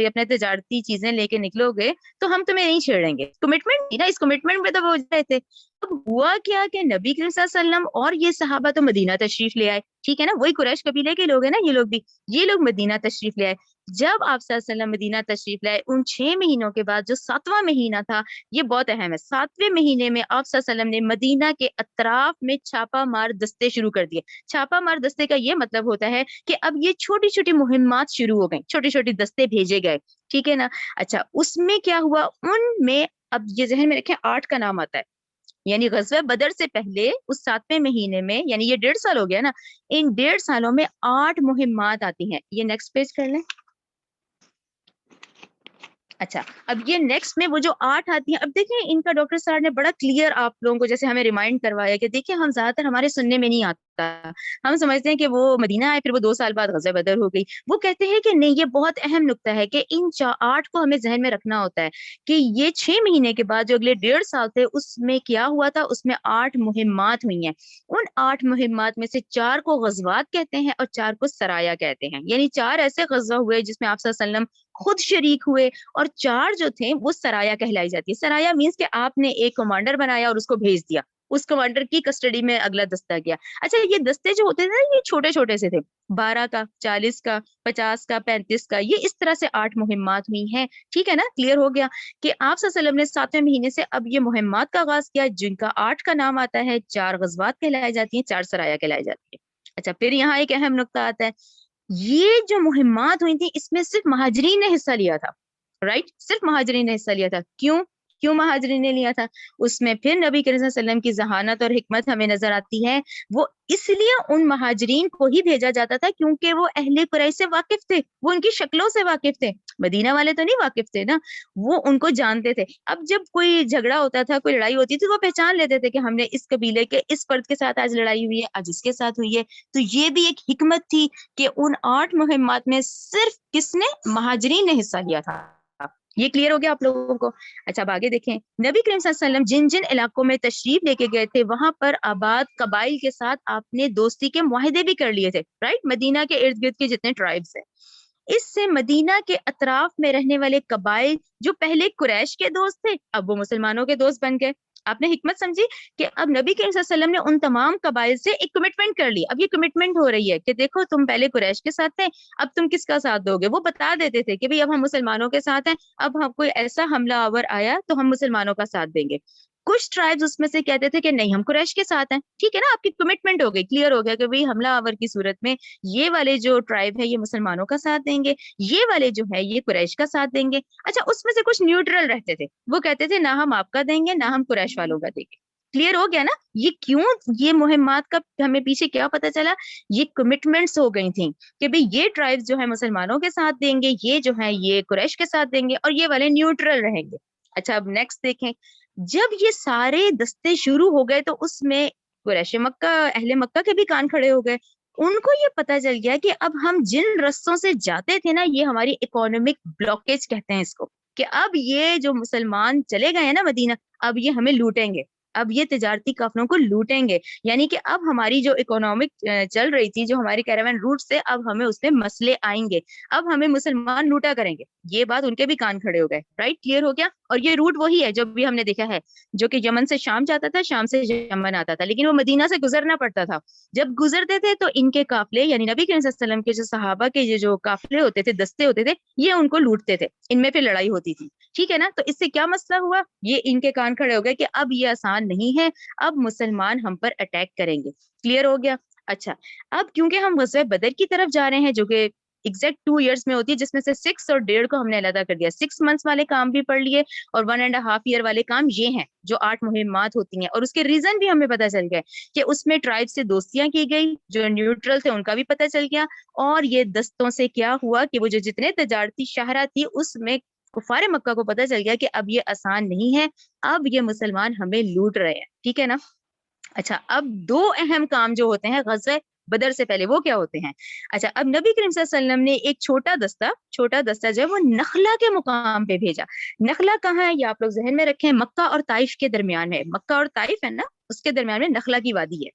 اپنے تجارتی چیزیں لے کے نکلو گے تو ہم تمہیں نہیں چھیڑیں گے. کمٹمنٹ نا, اس کمٹمنٹ میں تو وہ رہے تھے. ہوا کیا کہ نبی کریم صلی اللہ علیہ وسلم اور یہ صحابہ تو مدینہ تشریف لے آئے، ٹھیک ہے نا، وہی قریش قبیلے کے لوگ ہیں نا یہ لوگ بھی، یہ لوگ مدینہ تشریف لے آئے۔ جب آپ صلی اللہ علیہ وسلم مدینہ تشریف لائے، ان 6 مہینوں کے بعد جو 7واں مہینہ تھا، یہ بہت اہم ہے، 7ویں مہینے میں آپ صلی اللہ علیہ وسلم نے مدینہ کے اطراف میں چھاپا مار دستے شروع کر دیے۔ چھاپا مار دستے کا یہ مطلب ہوتا ہے کہ اب یہ چھوٹی چھوٹی مہمات شروع ہو گئیں، چھوٹی چھوٹی دستے بھیجے گئے، ٹھیک ہے نا۔ اچھا، اس میں کیا ہوا، ان میں اب یہ ذہن میں رکھیں 8 کا نام آتا ہے، یعنی غزوہ بدر سے پہلے اس 7ویں مہینے میں، یعنی یہ 1.5 سال ہو گیا نا، ان 1.5 سالوں میں 8 مہمات آتی ہیں۔ یہ نیکسٹ پیج کر لیں۔ اچھا، اب یہ نیکسٹ میں وہ جو 8 آتی ہیں، اب دیکھیں ان کا ڈاکٹر صاحب نے بڑا کلیئر آپ لوگوں کو جیسے ہمیں ریمائنڈ کروایا کہ دیکھیں ہم زیادہ تر ہمارے سننے میں نہیں آتا، ہم سمجھتے ہیں کہ وہ مدینہ آئے پھر وہ 2 سال بعد غزوہ بدر ہو گئی، وہ کہتے ہیں کہ نہیں، یہ بہت اہم نقطہ ہے کہ ان 8 کو ہمیں ذہن میں رکھنا ہوتا ہے کہ یہ 6 مہینے کے بعد جو اگلے 1.5 سال تھے اس میں کیا ہوا تھا، اس میں 8 مہمات ہوئی ہیں۔ ان 8 مہمات میں سے 4 کو غزوات کہتے ہیں اور 4 کو سرایا کہتے ہیں، یعنی 4 ایسے غزوہ ہوئے جس میں آپ صلی اللہ علیہ وسلم خود شریک ہوئے، اور 4 جو تھے وہ سرایا کہلائی جاتی ہے۔ سرایا مینس کہ آپ نے ایک کمانڈر بنایا اور اس کو بھیج دیا، اس کمانڈر کی کسٹڈی میں اگلا دستہ گیا۔ اچھا، یہ دستے جو ہوتے تھے نا، یہ چھوٹے چھوٹے سے تھے، 12 کا، 40 کا، 50 کا، 35 کا، یہ اس طرح سے 8 مہمات ہوئی ہیں، ٹھیک ہے نا، کلیئر ہو گیا کہ آپ صلی اللہ علیہ وسلم نے 7ویں مہینے سے اب یہ مہمات کا آغاز کیا، جن کا 8 کا نام آتا ہے، 4 غزوات کہلائی جاتی ہیں، 4 سرایا کہلائی جاتی ہے۔ اچھا، پھر یہاں ایک اہم نقطہ آتا ہے، یہ جو مہمات ہوئی تھی اس میں صرف مہاجرین نے حصہ لیا تھا، رائٹ، صرف مہاجرین نے حصہ لیا تھا۔ کیوں کیوں مہاجرین نے لیا تھا؟ اس میں پھر نبی کریم صلی اللہ علیہ وسلم کی ذہانت اور حکمت ہمیں نظر آتی ہے۔ وہ اس لیے ان مہاجرین کو ہی بھیجا جاتا تھا کیونکہ وہ اہل قریش سے واقف تھے، وہ ان کی شکلوں سے واقف تھے، مدینہ والے تو نہیں واقف تھے نا، وہ ان کو جانتے تھے۔ اب جب کوئی جھگڑا ہوتا تھا، کوئی لڑائی ہوتی تھی، وہ پہچان لیتے تھے کہ ہم نے اس قبیلے کے اس فرد کے ساتھ آج لڑائی ہوئی ہے، آج اس کے ساتھ ہوئی ہے۔ تو یہ بھی ایک حکمت تھی کہ ان 8 مہمات میں صرف کس نے، مہاجرین نے حصہ لیا تھا۔ یہ کلیئر ہو گیا آپ لوگوں کو؟ اچھا، اب آگے دیکھیں، نبی کریم صلی اللہ علیہ وسلم جن جن علاقوں میں تشریف لے کے گئے تھے وہاں پر آباد قبائل کے ساتھ آپ نے دوستی کے معاہدے بھی کر لیے تھے، رائٹ، مدینہ کے ارد گرد کے جتنے ٹرائبس ہیں، اس سے مدینہ کے اطراف میں رہنے والے قبائل جو پہلے قریش کے دوست تھے اب وہ مسلمانوں کے دوست بن گئے۔ آپ نے حکمت سمجھی کہ اب نبی کریم صلی اللہ علیہ وسلم نے ان تمام قبائل سے ایک کمٹمنٹ کر لی۔ اب یہ کمٹمنٹ ہو رہی ہے کہ دیکھو تم پہلے قریش کے ساتھ تھے، اب تم کس کا ساتھ دو گے؟ وہ بتا دیتے تھے کہ بھئی اب ہم مسلمانوں کے ساتھ ہیں، اب ہم کوئی ایسا حملہ آور آیا تو ہم مسلمانوں کا ساتھ دیں گے۔ کچھ ٹرائبز اس میں سے کہتے تھے کہ نہیں، ہم قریش کے ساتھ ہیں، ٹھیک ہے نا، آپ کی کمٹمنٹ ہو گئی، کلیئر ہو گیا کہ بھئی حملہ آور کی صورت میں یہ والے جو ٹرائب ہے یہ مسلمانوں کا ساتھ دیں گے، یہ والے جو ہے یہ قریش کا ساتھ دیں گے۔ اچھا، اس میں سے کچھ نیوٹرل رہتے تھے، وہ کہتے تھے نہ ہم آپ کا دیں گے نہ ہم قریش والوں کا دیں گے۔ کلیئر ہو گیا نا؟ یہ کیوں، یہ مہمات کا ہمیں پیچھے کیا پتا چلا، یہ کمٹمنٹس ہو گئی تھیں کہ بھئی یہ ٹرائبز جو ہے مسلمانوں کے ساتھ دیں گے، یہ جو ہے یہ قریش کے ساتھ دیں گے، اور یہ والے نیوٹرل رہیں گے۔ اچھا، اب نیکسٹ دیکھیں، جب یہ سارے دستے شروع ہو گئے تو اس میں قریش مکہ، اہل مکہ کے بھی کان کھڑے ہو گئے۔ ان کو یہ پتا چل گیا کہ اب ہم جن رستوں سے جاتے تھے نا، یہ ہماری اکانومک بلاکیج کہتے ہیں اس کو، کہ اب یہ جو مسلمان چلے گئے ہیں نا مدینہ، اب یہ ہمیں لوٹیں گے، اب یہ تجارتی قافلوں کو لوٹیں گے، یعنی کہ اب ہماری جو اکنامک چل رہی تھی، جو ہماری کیراوین روٹ سے، اب ہمیں اس میں مسئلے آئیں گے، اب ہمیں مسلمان لوٹا کریں گے۔ یہ بات ان کے بھی کان کھڑے ہو گئے، رائٹ، کلیئر ہو گیا؟ اور یہ روٹ وہی ہے جو بھی ہم نے دیکھا ہے، جو کہ یمن سے شام جاتا تھا، شام سے یمن آتا تھا، لیکن وہ مدینہ سے گزرنا پڑتا تھا۔ جب گزرتے تھے تو ان کے قافلے، یعنی نبی کریم صلی اللہ علیہ وسلم کے جو صحابہ کے یہ جو قافلے ہوتے تھے، دستے ہوتے تھے، یہ ان کو لوٹتے تھے، ان میں پھر لڑائی ہوتی تھی، ٹھیک ہے نا۔ تو اس سے کیا مسئلہ ہوا، یہ ان کے کان کھڑے ہو گئے کہ اب یہ آسان نہیں ہے، اب مسلمان ہم پر اٹیک کریں گے۔ کلیئر ہو گیا؟ اچھا، اب کیونکہ ہم غزوہ بدر کی طرف جا رہے ہیں جو کہ ایگزیکٹ 2 ایئرس میں ہوتی ہے، جس میں سے 6 اور 1.5 کو ہم نے علیحدہ کر دیا، 6 منتھس والے کام بھی پڑھ لیے اور 1.5 ایئر والے کام یہ ہیں جو 8 مہمات ہوتی ہیں، اور اس کے ریزن بھی ہمیں پتہ چل گئے کہ اس میں ٹرائب سے دوستیاں کی گئی، جو نیوٹرل تھے ان کا بھی پتہ چل گیا، اور یہ دستوں سے کیا ہوا کہ وہ جو جتنے تجارتی شاہراہ تھی اس میں کفار مکہ کو پتہ چل گیا کہ اب یہ آسان نہیں ہے، اب یہ مسلمان ہمیں لوٹ رہے ہیں، ٹھیک ہے نا۔ اچھا، اب 2 اہم کام جو ہوتے ہیں غزوہ بدر سے پہلے، وہ کیا ہوتے ہیں؟ اچھا، اب نبی کریم صلی اللہ علیہ وسلم نے ایک چھوٹا دستہ جو ہے وہ نخلا کے مقام پہ بھیجا۔ نخلا کہاں ہے یہ آپ لوگ ذہن میں رکھیں، مکہ اور طائف کے درمیان ہے، مکہ اور طائف ہے نا، اس کے درمیان میں نخلا کی وادی ہے۔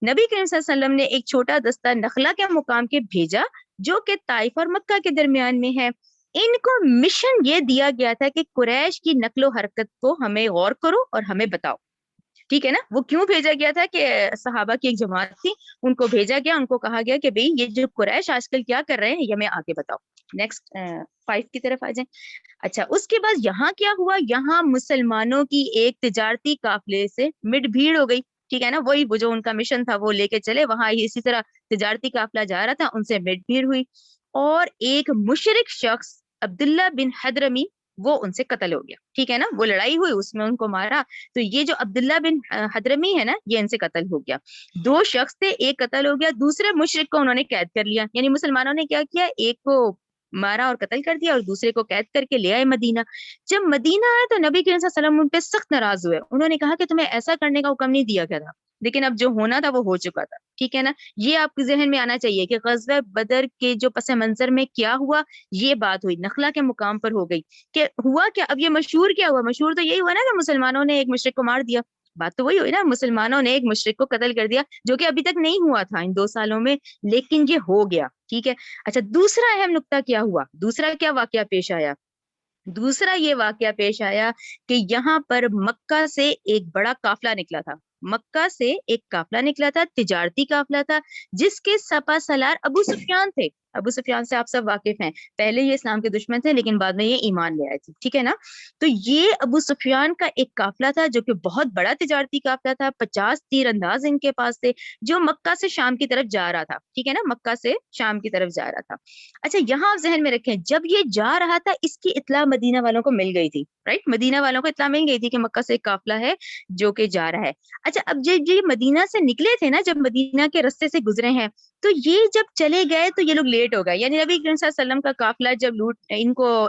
نبی کریم صلی اللہ علیہ وسلم نے ایک چھوٹا دستہ نخلا کے مقام کے بھیجا جو کہ طائف اور مکہ کے درمیان میں ہے۔ ان کو مشن یہ دیا گیا تھا کہ قریش کی نقل و حرکت کو ہمیں غور کرو اور ہمیں بتاؤ۔ ٹھیک ہے نا. وہ کیوں بھیجا گیا تھا کہ صحابہ کی ایک جماعت تھی, ان کو بھیجا گیا, ان کو کہا گیا کہ بھئی یہ جو قریش آج کل کیا کر رہے ہیں یہ ہمیں آگے بتاؤ. نیکسٹ 5 کی طرف آ جائیں. اچھا اس کے بعد یہاں کیا ہوا, یہاں مسلمانوں کی ایک تجارتی قافلے سے مڈ بھیڑ ہو گئی. ٹھیک ہے نا, وہی وہ جو ان کا مشن تھا وہ لے کے چلے, وہاں اسی طرح تجارتی قافلہ جا رہا تھا, ان سے مڈ بھیڑ ہوئی, اور ایک مشرک شخص عبداللہ بن حضرمی وہ ان سے قتل ہو گیا. ٹھیک ہے نا, وہ لڑائی ہوئی, اس میں ان کو مارا, تو یہ جو عبداللہ بن حضرمی ہے نا یہ ان سے قتل ہو گیا. 2 شخص تھے, ایک قتل ہو گیا, دوسرے مشرک کو انہوں نے قید کر لیا. یعنی مسلمانوں نے کیا کیا, ایک کو مارا اور قتل کر دیا اور دوسرے کو قید کر کے لے آئے مدینہ. جب مدینہ آئے تو نبی کریم صلی اللہ علیہ وسلم ان پہ سخت ناراض ہوئے. انہوں نے کہا کہ تمہیں ایسا کرنے کا حکم نہیں دیا گیا تھا, لیکن اب جو ہونا تھا وہ ہو چکا تھا. ٹھیک ہے نا, یہ آپ کے ذہن میں آنا چاہیے کہ غزوہ بدر کے جو پس منظر میں کیا ہوا, یہ بات ہوئی نخلا کے مقام پر ہو گئی. کہ ہوا کیا, اب یہ مشہور کیا ہوا, مشہور تو یہی ہوا نا کہ مسلمانوں نے ایک مشرک کو مار دیا. بات تو وہی ہوئی نا, مسلمانوں نے ایک مشرک کو قتل کر دیا, جو کہ ابھی تک نہیں ہوا تھا ان 2 سالوں میں, لیکن یہ ہو گیا. ٹھیک ہے. اچھا دوسرا اہم نقطہ کیا ہوا, دوسرا کیا واقعہ پیش آیا, دوسرا یہ واقعہ پیش آیا کہ یہاں پر مکہ سے ایک بڑا قافلہ نکلا تھا. مکہ سے ایک قافلہ نکلا تھا, تجارتی قافلہ تھا, جس کے سپہ سالار ابو سفیان تھے. ابو سفیان سے آپ سب واقف ہیں, پہلے یہ اسلام کے دشمن تھے لیکن بعد میں یہ ایمان لے آئے تھے. ٹھیک ہے نا, تو یہ ابو سفیان کا ایک قافلہ تھا جو کہ بہت بڑا تجارتی قافلہ تھا, 50 تیر انداز ان کے پاس تھے, جو مکہ سے شام کی طرف جا رہا تھا. ٹھیک ہے نا, مکہ سے شام کی طرف جا رہا تھا. اچھا یہاں آپ ذہن میں رکھیں, جب یہ جا رہا تھا اس کی اطلاع مدینہ والوں کو مل گئی تھی. رائٹ, مدینہ والوں کو اطلاع مل گئی تھی کہ مکہ سے ایک قافلہ ہے جو کہ جا رہا ہے. اچھا اب جب یہ مدینہ سے نکلے تھے نا, جب مدینہ کے رستے سے گزرے ہیں, تو یہ جب چلے گئے تو یہ لوگ لیٹ ہو گئے. یعنی نبی کریم صلی اللہ علیہ وسلم کا قافلہ جب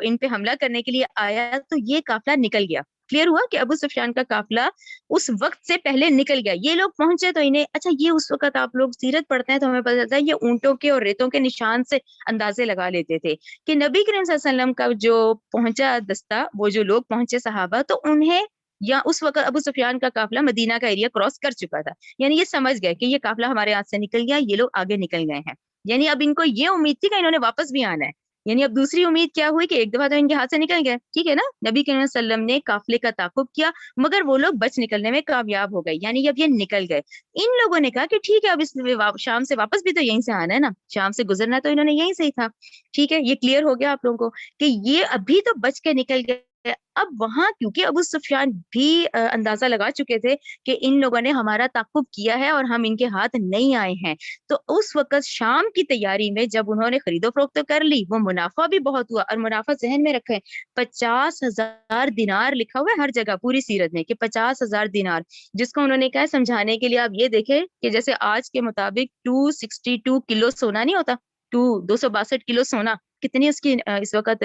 ان پہ حملہ کرنے کے لیے آیا تو یہ قافلہ نکل گیا. کلیئر ہوا کہ ابو سفیان کا قافلہ اس وقت سے پہلے نکل گیا. یہ لوگ پہنچے تو انہیں, اچھا یہ اس وقت آپ لوگ سیرت پڑھتے ہیں تو ہمیں پتہ چلتا ہے یہ اونٹوں کے اور ریتوں کے نشان سے اندازے لگا لیتے تھے کہ نبی کریم صلی اللہ علیہ وسلم کا جو پہنچا دستہ, وہ جو لوگ پہنچے صحابہ, تو انہیں یا اس وقت ابو سفیان کا قافلہ مدینہ کا ایریا کراس کر چکا تھا. یعنی یہ سمجھ گئے کہ یہ قافلہ ہمارے ہاتھ سے نکل گیا, یہ لوگ آگے نکل گئے ہیں. یعنی اب ان کو یہ امید تھی کہ انہوں نے واپس بھی آنا ہے. یعنی اب دوسری امید کیا ہوئی کہ ایک دفعہ تو ان کے ہاتھ سے نکل گئے. ٹھیک ہے نا, نبی کریم صلی اللہ علیہ وسلم نے قافلے کا تعاقب کیا, مگر وہ لوگ بچ نکلنے میں کامیاب ہو گئے. یعنی اب یہ نکل گئے. ان لوگوں نے کہا کہ ٹھیک ہے, اب اس شام سے واپس بھی تو یہیں سے آنا ہے نا, شام سے گزرنا تو انہوں نے یہیں سے ہی تھا. ٹھیک ہے, یہ کلیئر ہو گیا آپ لوگوں کو کہ یہ ابھی تو بچ کے نکل گئے. اب وہاں کیونکہ ابو سفیان بھی اندازہ لگا چکے تھے کہ ان لوگوں نے ہمارا تعاقب کیا ہے اور ہم ان کے ہاتھ نہیں آئے ہیں, تو اس وقت شام کی تیاری میں جب انہوں نے خرید و فروخت کر لی, وہ منافع بھی بہت ہوا. اور منافع ذہن میں رکھیں, 50,000 دینار لکھا ہوا ہے ہر جگہ پوری سیرت میں کہ 50,000 دینار, جس کو انہوں نے کہا سمجھانے کے لیے آپ یہ دیکھیں کہ جیسے آج کے مطابق 262 کلو سونا نہیں ہوتا, 262 کلو سونا, کتنی اس کی اس وقت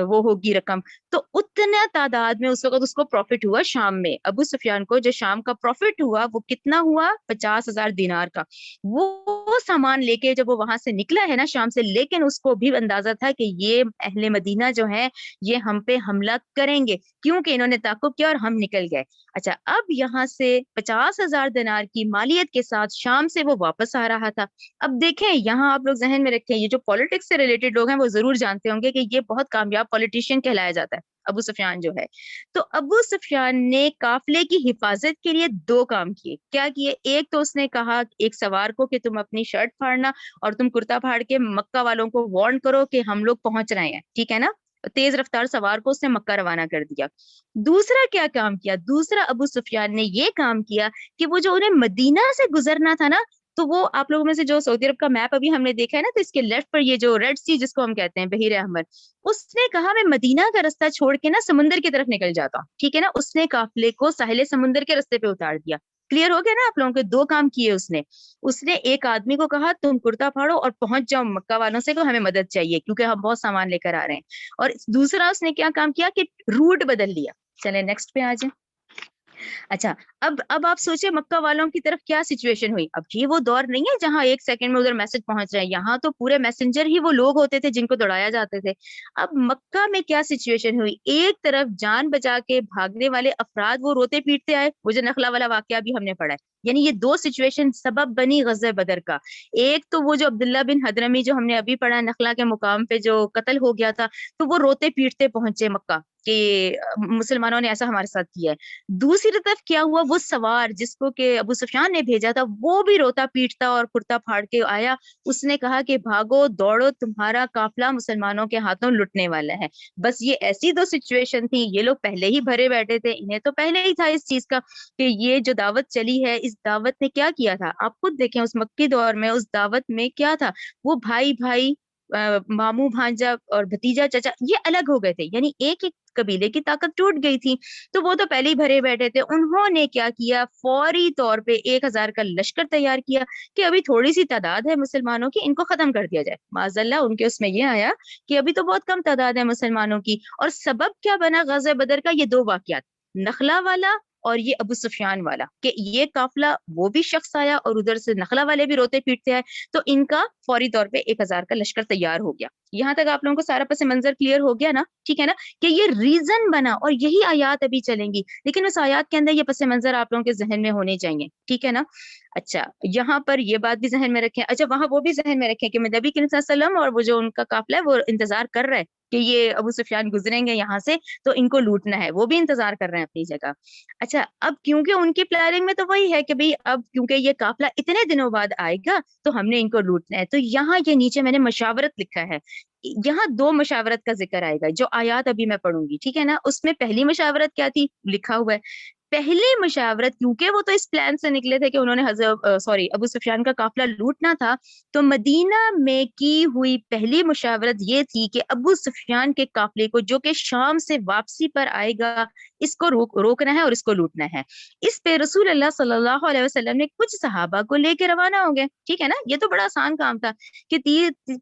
وہ ہوگی رقم. تو اتنا تعداد میں اس وقت اس کو پروفٹ ہوا شام میں. ابو سفیان کو جو شام کا پروفٹ ہوا وہ کتنا ہوا, 50,000 دینار کا. وہ سامان لے کے جب وہ وہاں سے نکلا ہے نا شام سے, لیکن اس کو بھی اندازہ تھا کہ یہ اہل مدینہ جو ہے یہ ہم پہ حملہ کریں گے, کیونکہ انہوں نے تعاقب کیا اور ہم نکل گئے. اچھا اب یہاں سے 50,000 دینار کی مالیت کے ساتھ شام سے وہ واپس آ رہا تھا. اب دیکھیں یہاں آپ لوگ ذہن میں رکھیں, یہ جو پالیٹکس سے ریلیٹڈ لوگ ہیں وہ ضرور جانتے ہوں گے کہ یہ بہت کامیاب پولیٹیشین کہلایا جاتا ہے ابو سفیان جو ہے. تو ابو سفیان نے قافلے کی حفاظت کے لیے 2 کام کیے. کیا کیے, ایک تو اس نے کہا ایک سوار کو کہ تم اپنی شرٹ پھاڑنا اور تم کرتا پھاڑ کے مکہ والوں کو وارن کرو کہ ہم لوگ پہنچ رہے ہیں. ٹھیک ہے نا, تیز رفتار سوار کو اس نے مکہ روانہ کر دیا. دوسرا کیا کام کیا, دوسرا ابو سفیان نے یہ کام کیا کہ وہ جو انہیں مدینہ سے گزرنا تھا نا, تو وہ آپ لوگوں میں سے جو سعودی عرب کا میپ ابھی ہم نے دیکھا ہے نا, تو اس کے لیفٹ پر یہ جو ریڈ سی جس کو ہم کہتے ہیں بحیر احمر, اس نے کہا میں مدینہ کا رستہ چھوڑ کے نا سمندر کی طرف نکل جاتا ہوں. ٹھیک ہے نا, اس نے قافلے کو ساحل سمندر کے رستے پہ اتار دیا. کلیئر ہو گیا نا آپ لوگوں کے, 2 کام کیے اس نے ایک آدمی کو کہا تم کرتا پھاڑو اور پہنچ جاؤ مکہ والوں سے کو ہمیں مدد چاہیے کیونکہ ہم بہت سامان لے کر آ رہے ہیں. اور دوسرا اس نے کیا کام کیا کہ روٹ بدل لیا. چلیں نیکسٹ پہ آ جائیں. اچھا اب آپ سوچیں مکہ والوں کی طرف کیا سچویشن ہوئی. اب یہ وہ دور نہیں ہے جہاں 1 سیکنڈ میں ادھر میسج پہنچ رہے ہیں, یہاں تو پورے میسنجر ہی وہ لوگ ہوتے تھے جن کو دوڑایا جاتے تھے. اب مکہ میں کیا سچویشن ہوئی, ایک طرف جان بچا کے بھاگنے والے افراد وہ روتے پیٹتے آئے, وہ جو نخلا والا واقعہ بھی ہم نے پڑھا ہے. یعنی یہ 2 سچویشن سبب بنی غزوہ بدر کا. ایک تو وہ جو عبداللہ بن حضرمی جو ہم نے ابھی پڑھا نخلا کے مقام پہ جو قتل ہو گیا تھا, تو وہ روتے پیٹتے پہنچے مکہ. کہ مسلمانوں نے ایسا ہمارے ساتھ کیا ہے. دوسری طرف کیا ہوا, وہ سوار جس کو کہ ابو سفیان نے بھیجا تھا وہ بھی روتا پیٹتا اور کرتا پھاڑ کے آیا. اس نے کہا کہ بھاگو دوڑو, تمہارا قافلہ مسلمانوں کے ہاتھوں لٹنے والا ہے. بس یہ ایسی دو سچویشن تھی, یہ لوگ پہلے ہی بھرے بیٹھے تھے, انہیں تو پہلے ہی تھا اس چیز کا کہ یہ جو دعوت چلی ہے, اس دعوت نے کیا کیا تھا. آپ خود دیکھیں اس مکی دور میں اس دعوت میں کیا تھا, وہ بھائی بھائی, ماموں بھانجا اور بھتیجا چچا یہ الگ ہو گئے تھے, یعنی ایک ایک قبیلے کی طاقت ٹوٹ گئی تھی. تو وہ تو پہلے ہی بھرے بیٹھے تھے. انہوں نے کیا کیا, فوری طور پہ 1000 کا لشکر تیار کیا کہ ابھی تھوڑی سی تعداد ہے مسلمانوں کی, ان کو ختم کر دیا جائے. معاذ اللہ ان کے اس میں یہ آیا کہ ابھی تو بہت کم تعداد ہے مسلمانوں کی. اور سبب کیا بنا غزوہ بدر کا, یہ دو واقعات, نخلا والا اور یہ ابو سفیان والا, کہ یہ قافلہ وہ بھی شخص آیا اور ادھر سے نخلا والے بھی روتے پیٹتے آئے, تو ان کا فوری طور پہ 1000 کا لشکر تیار ہو گیا. یہاں تک آپ لوگوں کو سارا پس منظر کلیئر ہو گیا نا, ٹھیک ہے نا, کہ یہ ریزن بنا اور یہی آیات ابھی چلیں گی, لیکن اس آیات کے اندر یہ پس منظر آپ لوگوں کے ذہن میں ہونے چاہیے, ٹھیک ہے نا. اچھا یہاں پر یہ بات بھی ذہن میں رکھیں, اچھا وہاں وہ بھی ذہن میں رکھیں کہ نبی کریم صلی اللہ علیہ وسلم اور وہ جو ان کا قافلہ ہے وہ انتظار کر رہے کہ یہ ابو سفیان گزریں گے یہاں سے تو ان کو لوٹنا ہے, وہ بھی انتظار کر رہے ہیں اپنی جگہ. اچھا اب کیونکہ ان کی پلاننگ میں تو وہی ہے کہ بھئی اب کیونکہ یہ قافلہ اتنے دنوں بعد آئے گا تو ہم نے ان کو لوٹنا ہے, تو یہاں یہ نیچے میں نے مشاورت لکھا ہے. یہاں دو مشاورت کا ذکر آئے گا جو آیات ابھی میں پڑھوں گی, ٹھیک ہے نا. اس میں پہلی مشاورت کیا تھی, لکھا ہوا ہے پہلی مشاورت, کیونکہ وہ تو اس پلان سے نکلے تھے کہ انہوں نے ابو سفیان کا قافلہ لوٹنا تھا, تو مدینہ میں کی ہوئی پہلی مشاورت یہ تھی کہ ابو سفیان کے قافلے کو جو کہ شام سے واپسی پر آئے گا اس کو روکنا ہے اور اس کو لوٹنا ہے. اس پہ رسول اللہ صلی اللہ علیہ وسلم نے کچھ صحابہ کو لے کے روانہ ہو گئے, ٹھیک ہے نا. یہ تو بڑا آسان کام تھا کہ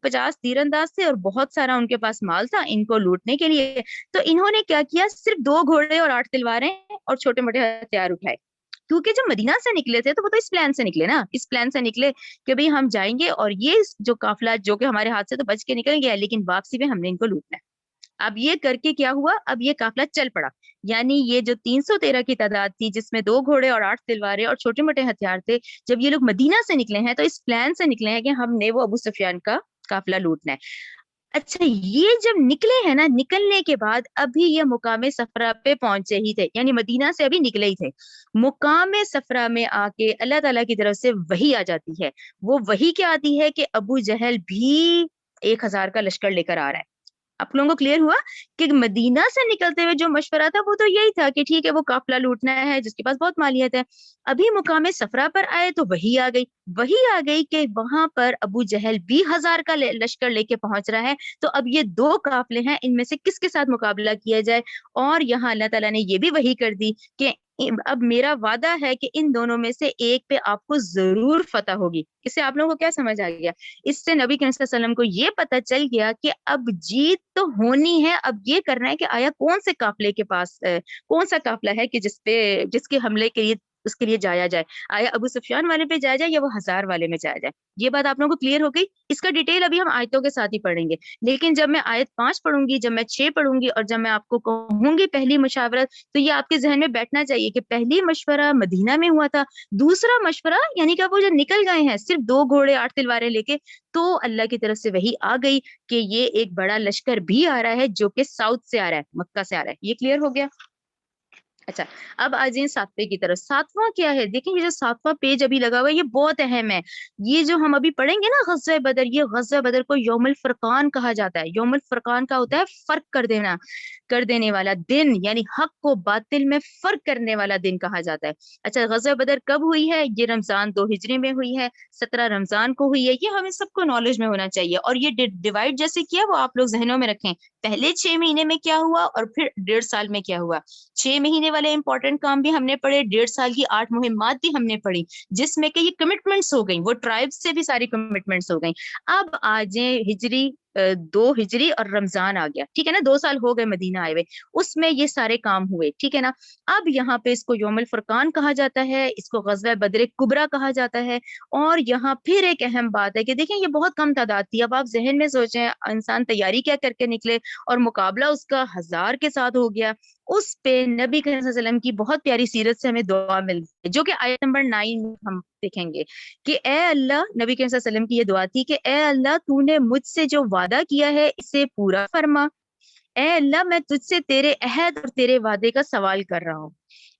50 تیر انداز تھے اور بہت سارا ان کے پاس مال تھا ان کو لوٹنے کے لیے. تو انہوں نے کیا کیا, صرف 2 گھوڑے اور 8 تلواریں اور چھوٹے موٹے ہتھیار اٹھائے, کیونکہ جب مدینہ سے نکلے تھے تو وہ تو اس پلان سے نکلے نا, اس پلان سے نکلے کہ بھئی ہم جائیں گے اور یہ جو قافلہ جو کہ ہمارے ہاتھ سے تو بچ کے نکل گیا لیکن واپسی میں ہم نے ان کو لوٹنا ہے. اب یہ کر کے کیا ہوا, اب یہ قافلہ چل پڑا, یعنی یہ جو 313 کی تعداد تھی جس میں 2 گھوڑے اور 8 تلواریں اور چھوٹے موٹے ہتھیار تھے, جب یہ لوگ مدینہ سے نکلے ہیں تو اس پلان سے نکلے ہیں کہ ہم نے وہ ابو سفیان کا قافلہ لوٹنا ہے. اچھا یہ جب نکلے ہیں نا, نکلنے کے بعد ابھی یہ مقام صفرا پہ پہنچے ہی تھے, یعنی مدینہ سے ابھی نکلے ہی تھے. مقام صفرا میں آ کے اللہ تعالیٰ کی طرف سے وحی آ جاتی ہے. وہ وحی کیا آتی ہے کہ ابو جہل بھی 1000 کا لشکر لے کر آ رہا ہے. آپ لوگوں کو کلیئر ہوا کہ مدینہ سے نکلتے ہوئے جو مشورہ تھا وہ تو یہی تھا کہ ٹھیک ہے وہ قافلہ لوٹنا ہے جس کے پاس بہت مالیت ہے. ابھی مقام صفرا پر آئے تو وہی آ گئی کہ وہاں پر ابو جہل بھی 1000 کا لشکر لے کے پہنچ رہا ہے. تو اب یہ 2 قافلے ہیں, ان میں سے کس کے ساتھ مقابلہ کیا جائے. اور یہاں اللہ تعالیٰ نے یہ بھی وحی کر دی کہ اب میرا وعدہ ہے کہ ان دونوں میں سے ایک پہ آپ کو ضرور فتح ہوگی. اس سے آپ لوگوں کو کیا سمجھ آ گیا, اس سے نبی کریم صلی اللہ علیہ وسلم کو یہ پتہ چل گیا کہ اب جیت تو ہونی ہے, اب یہ کرنا ہے کہ آیا کون سے قافلے کے پاس کون سا قافلہ ہے کہ جس کے حملے کے لیے اس کے لیے جایا جائے, آیا ابو سفیان والے پہ جایا جائے یا وہ 1000 والے میں جایا جائے. یہ بات آپ لوگوں کو کلیئر ہو گئی. اس کا ڈیٹیل ابھی ہم آیتوں کے ساتھ ہی پڑھیں گے, لیکن جب میں آیت 5 پڑھوں گی, جب میں 6 پڑھوں گی اور جب میں آپ کو کہوں گی پہلی مشاورت, تو یہ آپ کے ذہن میں بیٹھنا چاہیے کہ پہلی مشورہ مدینہ میں ہوا تھا, دوسرا مشورہ یعنی کہ وہ جو نکل گئے ہیں صرف 2 گھوڑے 8 تلواریں لے کے, تو اللہ کی طرف سے وہی آ گئی کہ یہ ایک بڑا لشکر بھی آ رہا ہے جو کہ ساؤتھ سے آ رہا ہے, مکہ سے آ رہا ہے. یہ کلیئر ہو گیا. اچھا اب آ جائیں 7ویں کی طرف. 7واں کیا ہے, دیکھیں یہ جو 7واں پیج ابھی لگا ہوا ہے یہ بہت اہم ہے. یہ جو ہم ابھی پڑھیں گے نا غزوہ بدر, یہ غزوہ بدر کو یوم الفرقان کہا جاتا ہے. یوم الفرقان کا ہوتا ہے فرق کر دینے والا دن, یعنی حق کو باطل میں فرق کرنے والا دن کہا جاتا ہے. اچھا غزوہ بدر کب ہوئی ہے, یہ رمضان 2 ہجری میں ہوئی ہے, 17 رمضان کو ہوئی ہے. یہ ہمیں سب کو نالج میں ہونا چاہیے, اور یہ ڈیوائڈ جیسے کیا وہ آپ لوگ ذہنوں میں رکھیں. پہلے 6 مہینے میں کیا ہوا اور پھر 1.5 سال میں کیا ہوا. 6 مہینے والے امپورٹنٹ کام بھی ہم نے پڑھے, 1.5 سال کی 8 مہمات بھی ہم نے پڑھی, جس میں کہ یہ کمٹمنٹس ہو گئیں, وہ ٹرائب سے بھی ساری کمٹمنٹس ہو گئیں. اب آجیں ہجری 2 ہجری اور رمضان آ گیا, ٹھیک ہے نا, 2 سال ہو گئے مدینہ آئے ہوئے, اس میں یہ سارے کام ہوئے, ٹھیک ہے نا. اب یہاں پہ اس کو یوم الفرقان کہا جاتا ہے, اس کو غزوہ بدر کبریٰ کہا جاتا ہے. اور یہاں پھر ایک اہم بات ہے کہ دیکھیں یہ بہت کم تعداد تھی. اب آپ ذہن میں سوچیں انسان تیاری کیا کر کے نکلے اور مقابلہ اس کا 1000 کے ساتھ ہو گیا. اس پہ نبی کریم صلی اللہ علیہ وسلم کی بہت پیاری سیرت سے ہمیں دعا ملتی ہے, جو کہ آیت نمبر 9 ہم دیکھیں گے کہ اے اللہ, نبی کریم صلی اللہ علیہ وسلم کی یہ دعا تھی کہ اے اللہ تو نے مجھ سے جو وعدہ کیا ہے اسے پورا فرما, اے اللہ میں تجھ سے تیرے عہد اور تیرے وعدے کا سوال کر رہا ہوں.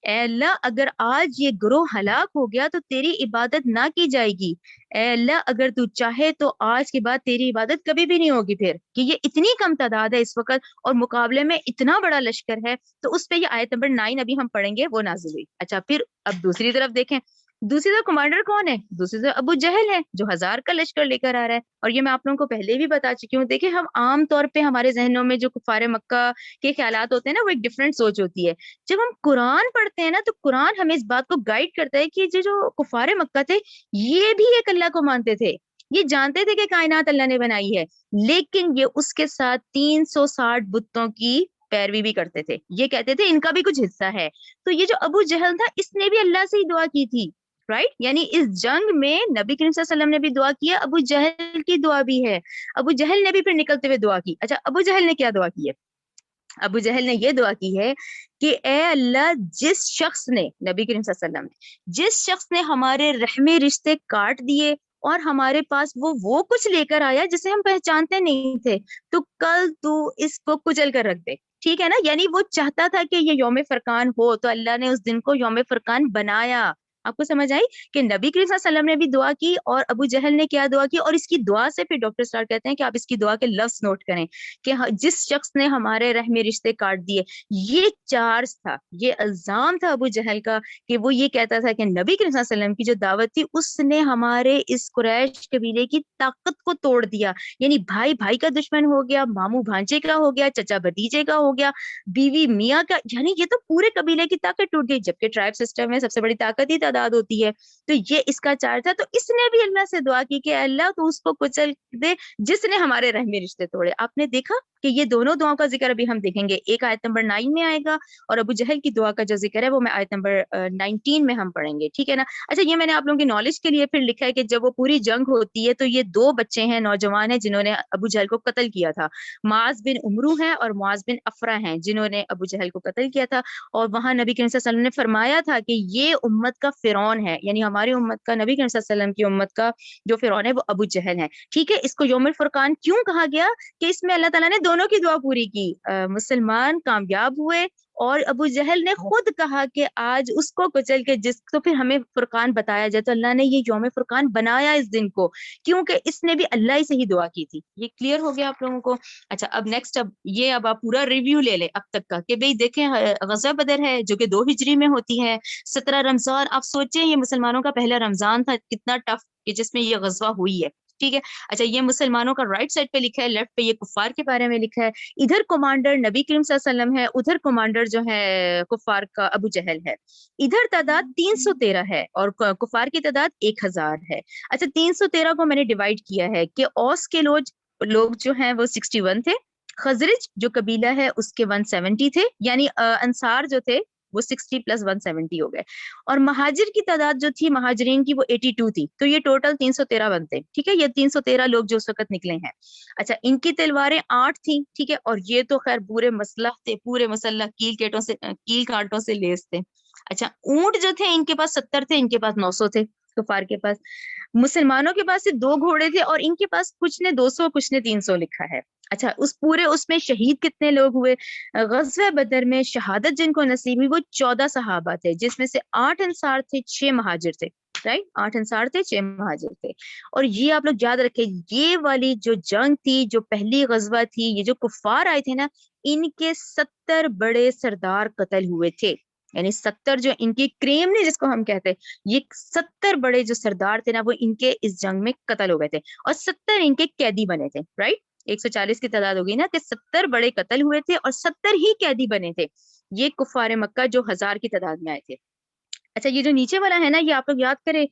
اے اللہ اگر آج یہ گروہ ہلاک ہو گیا تو تیری عبادت نہ کی جائے گی. اے اللہ اگر تو چاہے تو آج کے بعد تیری عبادت کبھی بھی نہیں ہوگی پھر, کہ یہ اتنی کم تعداد ہے اس وقت اور مقابلے میں اتنا بڑا لشکر ہے. تو اس پہ یہ آیت نمبر 9 ابھی ہم پڑھیں گے, وہ نازل ہوئی. اچھا پھر اب دوسری طرف دیکھیں, دوسری طرف کمانڈر کون ہے؟ دوسری طرف ابو جہل ہے جو 1000 کا لشکر لے کر آ رہا ہے. اور یہ میں آپ لوگوں کو پہلے بھی بتا چکی ہوں. دیکھیں ہم عام طور پہ ہمارے ذہنوں میں جو کفار مکہ کے خیالات ہوتے ہیں نا, وہ ایک ڈفرینٹ سوچ ہوتی ہے. جب ہم قرآن پڑھتے ہیں نا تو قرآن ہمیں اس بات کو گائیڈ کرتا ہے کہ جو کفار مکہ تھے یہ بھی ایک اللہ کو مانتے تھے, یہ جانتے تھے کہ کائنات اللہ نے بنائی ہے, لیکن یہ اس کے ساتھ 360 بتوں کی پیروی بھی کرتے تھے. یہ کہتے تھے ان کا بھی کچھ حصہ ہے. تو یہ جو ابو جہل تھا اس نے بھی اللہ سے ہی دعا کی تھی, رائٹ. یعنی اس جنگ میں نبی کریم صلی اللہ علیہ وسلم نے بھی دعا کی ہے, ابو جہل کی دعا بھی ہے. ابو جہل نے بھی پھر نکلتے ہوئے دعا کی. اچھا ابو جہل نے کیا دعا کی ہے؟ ابو جہل نے یہ دعا کی ہے کہ اے اللہ جس شخص نے, نبی کریم صلی اللہ علیہ وسلم نے, جس شخص نے ہمارے رحمی رشتے کاٹ دیے اور ہمارے پاس وہ کچھ لے کر آیا جسے ہم پہچانتے نہیں تھے, تو کل تو اس کو کچل کر رکھ دے. ٹھیک ہے نا, یعنی وہ چاہتا تھا کہ یہ یوم فرقان ہو, تو اللہ نے اس دن کو یوم فرقان بنایا. آپ کو سمجھ آئی کہ نبی کریم صلی اللہ علیہ وسلم نے بھی دعا کی اور ابو جہل نے کیا دعا کی, اور اس کی دعا سے پھر ڈاکٹر صاحب کہتے ہیں کہ آپ اس کی دعا کے لفظ نوٹ کریں کہ جس شخص نے ہمارے رحمی رشتے کاٹ دیے. یہ چارج تھا, یہ الزام تھا ابو جہل کا کہ وہ یہ کہتا تھا کہ نبی کریم صلی اللہ علیہ وسلم کی جو دعوت تھی اس نے ہمارے اس قریش قبیلے کی طاقت کو توڑ دیا. یعنی بھائی بھائی کا دشمن ہو گیا, ماموں بھانجے کا ہو گیا, چچا بھتیجے کا ہو گیا, بیوی میاں کا, یعنی یہ تو پورے قبیلے کی طاقت ٹوٹ گئی. جبکہ ٹرائب سسٹم میں سب سے بڑی طاقت ہی تعداد ہوتی ہے. تو یہ اس کا چارج تھا. تو اس نے بھی اللہ سے دعا کی کہ اللہ تو اس کو کچل دے جس نے ہمارے رحمی رشتے توڑے. آپ نے دیکھا کہ یہ دونوں دعاؤں کا ذکر ابھی ہم دیکھیں گے, ایک آیت نمبر 9 میں آئے گا اور ابو جہل کی دعا کا جو ذکر ہے وہ میں آیت نمبر 19 میں ہم پڑھیں گے. ٹھیک ہے نا. اچھا یہ میں نے آپ لوگوں کی نالج کے لیے پھر لکھا ہے کہ جب وہ پوری جنگ ہوتی ہے تو یہ 2 بچے ہیں, نوجوان ہیں, جنہوں نے ابو جہل کو قتل کیا تھا. معاذ بن عمرو ہیں اور معاذ بن افرا ہیں جنہوں نے ابو جہل کو قتل کیا تھا. اور وہاں نبی کریم صلی اللہ علیہ وسلم نے فرمایا تھا کہ یہ امت کا فرعون ہے, یعنی ہماری امت کا, نبی کریم صلی اللہ علیہ وسلم کی امت کا جو فرعون ہے وہ ابو جہل ہے. ٹھیک ہے. اس کو یوم الفرقان کیوں کہا گیا؟ کہ اس میں اللہ تعالیٰ نے دونوں کی دعا پوری کی, مسلمان کامیاب ہوئے اور ابو جہل نے خود کہا کہ آج اس کو کچل کے جس تو پھر ہمیں فرقان بتایا جائے. تو اللہ نے یہ یوم فرقان بنایا اس دن کو, کیونکہ اس نے بھی اللہ ہی سے ہی دعا کی تھی. یہ کلیئر ہو گیا آپ لوگوں کو؟ اچھا اب نیکسٹ, اب آپ پورا ریویو لے لیں اب تک کا کہ بھئی دیکھیں غزوہ بدر ہے جو کہ 2 ہجری میں ہوتی ہے, 17 رمضان. آپ سوچیں یہ مسلمانوں کا پہلا رمضان تھا, کتنا ٹف کہ جس میں یہ غزوہ ہوئی ہے. ٹھیک ہے. اچھا یہ مسلمانوں کا رائٹ سائڈ پہ لکھا ہے, لیفٹ پہ یہ کفار کے بارے میں لکھا ہے. ادھر کمانڈر نبی کریم صلی اللہ علیہ وسلم ہے, ادھر کمانڈر جو ہے کفار کا ابو جہل ہے. ادھر تعداد 313 ہے اور کفار کی تعداد 1000 ہے. اچھا 313 کو میں نے ڈیوائڈ کیا ہے کہ اوس کے لوگ جو ہیں وہ 61 تھے, خزرج جو قبیلہ ہے اس کے 170 تھے, یعنی انصار جو تھے وہ 60 + 170 ہو گئے, اور مہاجر کی تعداد جو تھی مہاجرین کی وہ 82 تھی. تو یہ ٹوٹل 313 بنتے. ٹھیک ہے. یہ 313 لوگ جو اس وقت نکلے ہیں. اچھا ان کی تلواریں 8 تھیں. ٹھیک ہے. اور یہ تو خیر پورے مسلح تھے, پورے مسلح کیل کانٹوں سے لیس تھے. اچھا اونٹ جو تھے ان کے پاس 70 تھے, ان کے پاس 900 تھے کفار کے پاس. مسلمانوں کے پاس صرف 2 گھوڑے تھے اور ان کے پاس کچھ نے 200 کچھ نے 300 لکھا ہے. اچھا اس میں شہید کتنے لوگ ہوئے؟ غزوہ بدر میں شہادت جن کو نصیب ہوئی وہ 14 صحابہ تھے, جس میں سے 8 انصار تھے, 6 مہاجر تھے. رائٹ, 8 انصار تھے, 6 مہاجر تھے. اور یہ آپ لوگ یاد رکھیں, یہ والی جو جنگ تھی, جو پہلی غزوہ تھی, یہ جو کفار آئے تھے نا, ان کے 70 بڑے سردار قتل ہوئے تھے. یعنی 70 جو ان کی کریم نے جس کو ہم کہتے ہیں, یہ 70 بڑے جو سردار تھے نا وہ ان کے اس جنگ میں قتل ہو گئے تھے, اور 70 ان کے قیدی بنے تھے. رائٹ, 140 کی تعداد ہوگی نا کہ 70 بڑے قتل ہوئے تھے اور 70 ہی قیدی بنے تھے. یہ کفار مکہ جو 1000 کی تعداد میں آئے تھے. اچھا یہ جو نیچے والا ہے نا, یہ آپ لوگ یاد کریں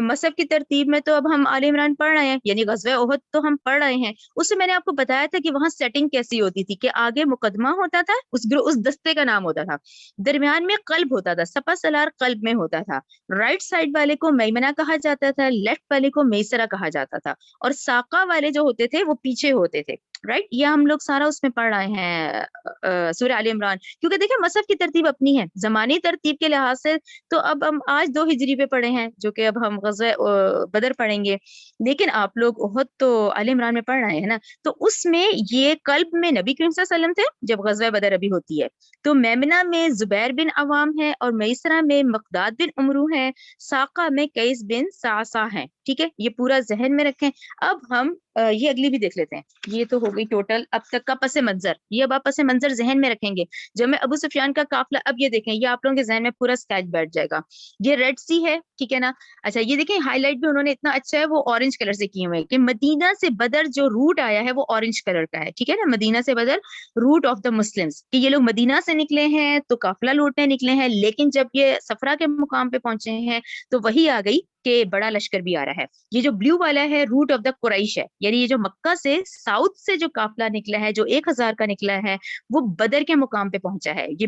مصحف کی ترتیب میں تو اب ہم آل عمران پڑھ رہے ہیں, یعنی غزوہ احد تو ہم پڑھ رہے ہیں. اس میں نے آپ کو بتایا تھا کہ وہاں سیٹنگ کیسی ہوتی تھی کہ آگے مقدمہ ہوتا تھا, اس دستے کا نام ہوتا تھا, درمیان میں قلب ہوتا تھا, سپہ سالار قلب میں ہوتا تھا, رائٹ سائڈ والے کو میمنہ کہا جاتا تھا, لیفٹ والے کو میسرہ کہا جاتا تھا, اور ساقہ والے جو ہوتے تھے وہ پیچھے ہوتے تھے. رائٹ, یہ ہم لوگ سارا اس میں پڑھ رہے ہیں سورہ آل عمران, کیونکہ دیکھیں مصحف کی ترتیب اپنی ہے, زمانی ترتیب کے لحاظ سے تو اب ہم آج 2 ہجری پہ پڑھے ہیں, جو کہ اب ہم غزوہ بدر پڑھیں گے, لیکن آپ لوگ احد تو آل عمران میں پڑھ رہے ہیں نا, تو اس میں یہ قلب میں نبی کریم صلی اللہ علیہ وسلم تھے جب غزوہ بدر ابھی ہوتی ہے, تو میمنہ میں زبیر بن عوام ہے, اور میسرہ میں مقداد بن عمرو ہے, ساقہ میں قیس بن سعصع ہیں, ٹھیک ہے, یہ پورا ذہن میں رکھیں. اب ہم یہ اگلی بھی دیکھ لیتے ہیں. یہ تو ہو گئی ٹوٹل اب تک کا پس منظر, یہ اب آپ پس منظر ذہن میں رکھیں گے. جب میں ابو سفیان کا قافلہ, اب یہ دیکھیں, یہ آپ لوگوں کے ذہن میں پورا اسکیچ بیٹھ جائے گا. یہ ریڈ سی ہے, ٹھیک ہے نا. اچھا یہ دیکھیں ہائی لائٹ بھی انہوں نے اتنا اچھا ہے وہ اورنج کلر سے کیے ہوئے ہیں, کہ مدینہ سے بدر جو روٹ آیا ہے وہ اورنج کلر کا ہے, ٹھیک ہے نا, مدینہ سے بدر روٹ آف دا مسلمس, کہ یہ لوگ مدینہ سے نکلے ہیں تو قافلہ لوٹنے نکلے ہیں, لیکن جب یہ صفرا کے مقام پہ پہنچے ہیں تو وہی آ گئی کہ بڑا لشکر بھی آ رہا ہے. یہ جو بلیو والا ہے روٹ آف دا قریش ہے, یعنی یہ جو مکہ سے ساؤتھ سے جو قافلہ نکلا ہے جو 1000 کا نکلا ہے وہ بدر کے مقام پہ پہنچا ہے, یہ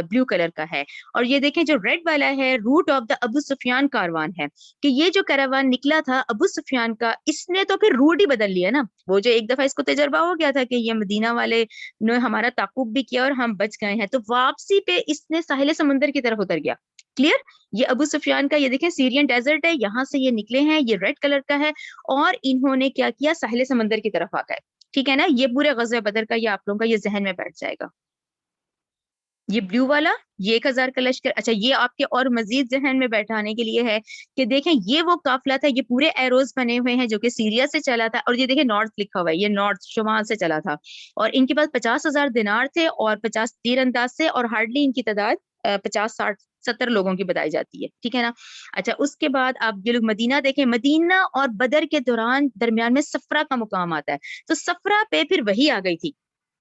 بلیو کلر کا ہے. اور یہ دیکھیں جو ریڈ والا ہے روٹ آف دا ابو سفیان کاروان ہے, کہ یہ جو کاروان نکلا تھا ابو سفیان کا, اس نے تو پھر روٹ ہی بدل لیا نا. وہ جو ایک دفعہ اس کو تجربہ ہو گیا تھا کہ یہ مدینہ والے نے ہمارا تعاقب بھی کیا اور ہم بچ گئے ہیں, تو واپسی پہ اس نے ساحل سمندر کی طرف اتر گیا. کلیئر. یہ ابو سفیان کا, یہ دیکھیں سیرین ڈیزرٹ ہے, یہاں سے یہ نکلے ہیں, یہ ریڈ کلر کا ہے, اور انہوں نے کیا کیا, ساحل سمندر کی طرف آ گئے, ٹھیک ہے نا. یہ پورے غزوہ بدر کا یہ آپ لوگوں کا یہ ذہن میں بیٹھ جائے گا. یہ بلیو والا یہ 1000 کا لشکر. اچھا یہ آپ کے اور مزید ذہن میں بیٹھانے کے لیے ہے کہ دیکھیں یہ وہ قافلہ تھا, یہ پورے ایروز بنے ہوئے ہیں جو کہ سیریا سے چلا تھا, اور یہ دیکھیں نارتھ لکھا ہوا ہے, یہ نارتھ شمال سے چلا تھا, اور ان کے پاس 50,000 دینار تھے اور 50 تیر انداز سے, اور ہارڈلی ان کی تعداد 50 60 70 لوگوں کی بتائی جاتی ہے, ٹھیک ہے نا. اچھا اس کے بعد آپ یہ لوگ مدینہ دیکھیں, مدینہ اور بدر کے درمیان میں صفرا کا مقام آتا ہے, تو صفرا پہ پھر وہی آ گئی تھی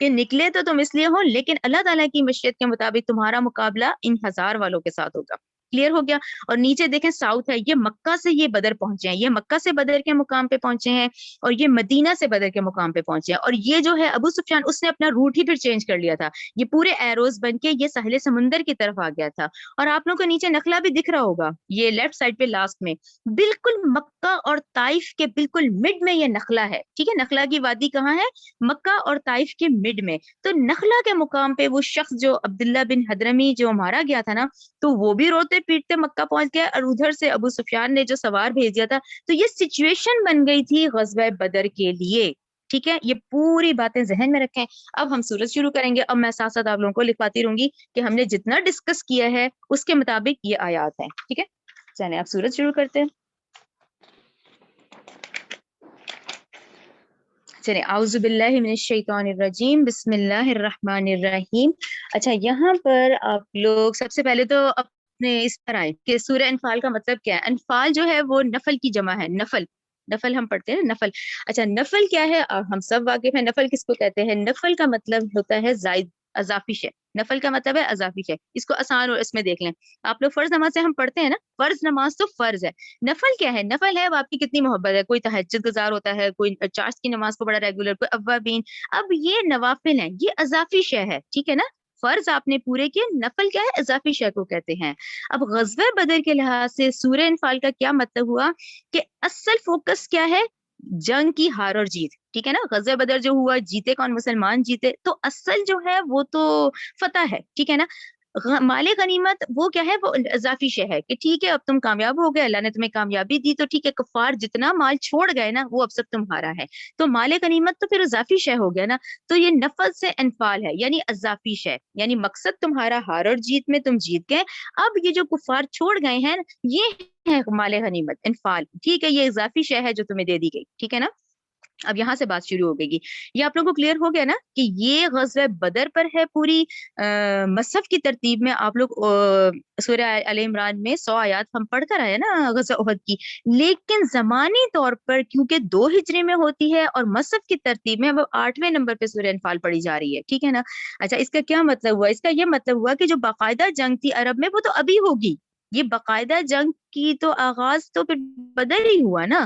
کہ نکلے تو تم اس لیے ہو, لیکن اللہ تعالیٰ کی مشیت کے مطابق تمہارا مقابلہ ان 1000 والوں کے ساتھ ہوگا. کلیئر ہو گیا. اور نیچے دیکھیں ساؤتھ ہے, یہ مکہ سے یہ بدر پہنچے ہیں, یہ مکہ سے بدر کے مقام پہ پہنچے ہیں, اور یہ مدینہ سے بدر کے مقام پہ پہنچے ہیں. اور یہ جو ہے ابو سفیان, اس نے اپنا روٹ ہی پھر چینج کر لیا تھا, یہ پورے ایروز بن کے یہ ساحل سمندر کی طرف آ گیا تھا. اور آپ لوگوں کو نیچے نخلا بھی دکھ رہا ہوگا, یہ لیفٹ سائڈ پہ لاسٹ میں بالکل مکہ اور طائف کے بالکل مڈ میں یہ نخلا ہے, ٹھیک ہے. نخلا کی وادی کہاں ہے, مکہ اور طائف کے مڈ میں. تو نخلا کے مقام پہ وہ شخص جو عبداللہ بن حضرمی جو مارا گیا تھا نا, تو وہ بھی روتے پیٹتے مکہ پہنچ گیا, اور ادھر سے ابو سفیان نے جو سوار بھیج دیا تھا, تو یہ سچویشن بن گئی تھی غزوہ بدر کے لیے, ٹھیک ہے. یہ پوری باتیں ذہن میں رکھیں. اب ہم سورت شروع کریں گے, اب میں ساتھ ساتھ آپ لوگوں کو لکھواتی رہوں گی کہ ہم نے جتنا ڈسکس کیا ہے اس کے مطابق یہ آیات ہیں, ٹھیک ہے. چلیں آپ سورت شروع کرتے ہیں. چلیں, اعوذ باللہ من الشیطان الرجیم, بسم اللہ الرحمن الرحیم. اچھا یہاں پر آپ لوگ سب سے پہلے تو اپنے اس پر آئے کہ سورہ انفال کا مطلب کیا ہے. انفال جو ہے وہ نفل کی جمع ہے, نفل, نفل ہم پڑھتے ہیں نفل. اچھا نفل کیا ہے, ہم سب واقف ہیں نفل کس کو کہتے ہیں. نفل کا مطلب ہوتا ہے زائد, اضافی شے. نفل کا مطلب ہے اضافی شے. اس کو آسان اور اس میں دیکھ لیں, آپ لوگ فرض نماز سے ہم پڑھتے ہیں نا, فرض نماز تو فرض ہے. نفل کیا ہے, نفل ہے وہ آپ کی کتنی محبت ہے, کوئی تہجد گزار ہوتا ہے, کوئی چاشت کی نماز کو بڑا ریگولر, کوئی اوابین. اب یہ نوافل ہیں, یہ اضافی شے ہے, ٹھیک ہے نا. فرض آپ نے پورے کیے, نفل کیا ہے, اضافی شے کو کہتے ہیں. اب غزوہ بدر کے لحاظ سے سورہ انفال کا کیا مطلب ہوا کہ اصل فوکس کیا ہے, جنگ کی ہار اور جیت, ٹھیک ہے نا. غزوہ بدر جو ہوا, جیتے کون, مسلمان جیتے, تو اصل جو ہے وہ تو فتح ہے, ٹھیک ہے نا. مال غنیمت وہ کیا ہے, وہ اضافی شے ہے کہ ٹھیک ہے اب تم کامیاب ہو گئے, اللہ نے تمہیں کامیابی دی, تو ٹھیک ہے کفار جتنا مال چھوڑ گئے نا وہ اب سب تمہارا ہے, تو مال غنیمت تو پھر اضافی شے ہو گیا نا. تو یہ نفل سے انفال ہے, یعنی اضافی شے, یعنی مقصد تمہارا ہار اور جیت میں تم جیت گئے. اب یہ جو کفار چھوڑ گئے ہیں یہ ہے مال غنیمت, انفال, ٹھیک ہے. یہ اضافی شے ہے جو تمہیں دے دی گئی, ٹھیک ہے نا. اب یہاں سے بات شروع ہو گئی گی. یہ آپ لوگوں کو کلیئر ہو گیا نا کہ یہ غزوہ بدر پر ہے پوری مصحف کی ترتیب میں. آپ لوگ سورہ آل عمران میں 100 آیات ہم پڑھ کر آئے نا غزوہ احد کی, لیکن زمانی طور پر کیونکہ 2 ہجری میں ہوتی ہے اور مصحف کی ترتیب میں اب 8ویں نمبر پہ سورہ انفال پڑھی جا رہی ہے, ٹھیک ہے نا. اچھا اس کا کیا مطلب ہوا, اس کا یہ مطلب ہوا کہ جو باقاعدہ جنگ تھی عرب میں وہ تو ابھی ہوگی. یہ باقاعدہ جنگ کی تو آغاز تو پھر بدر ہی ہوا نا,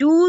2,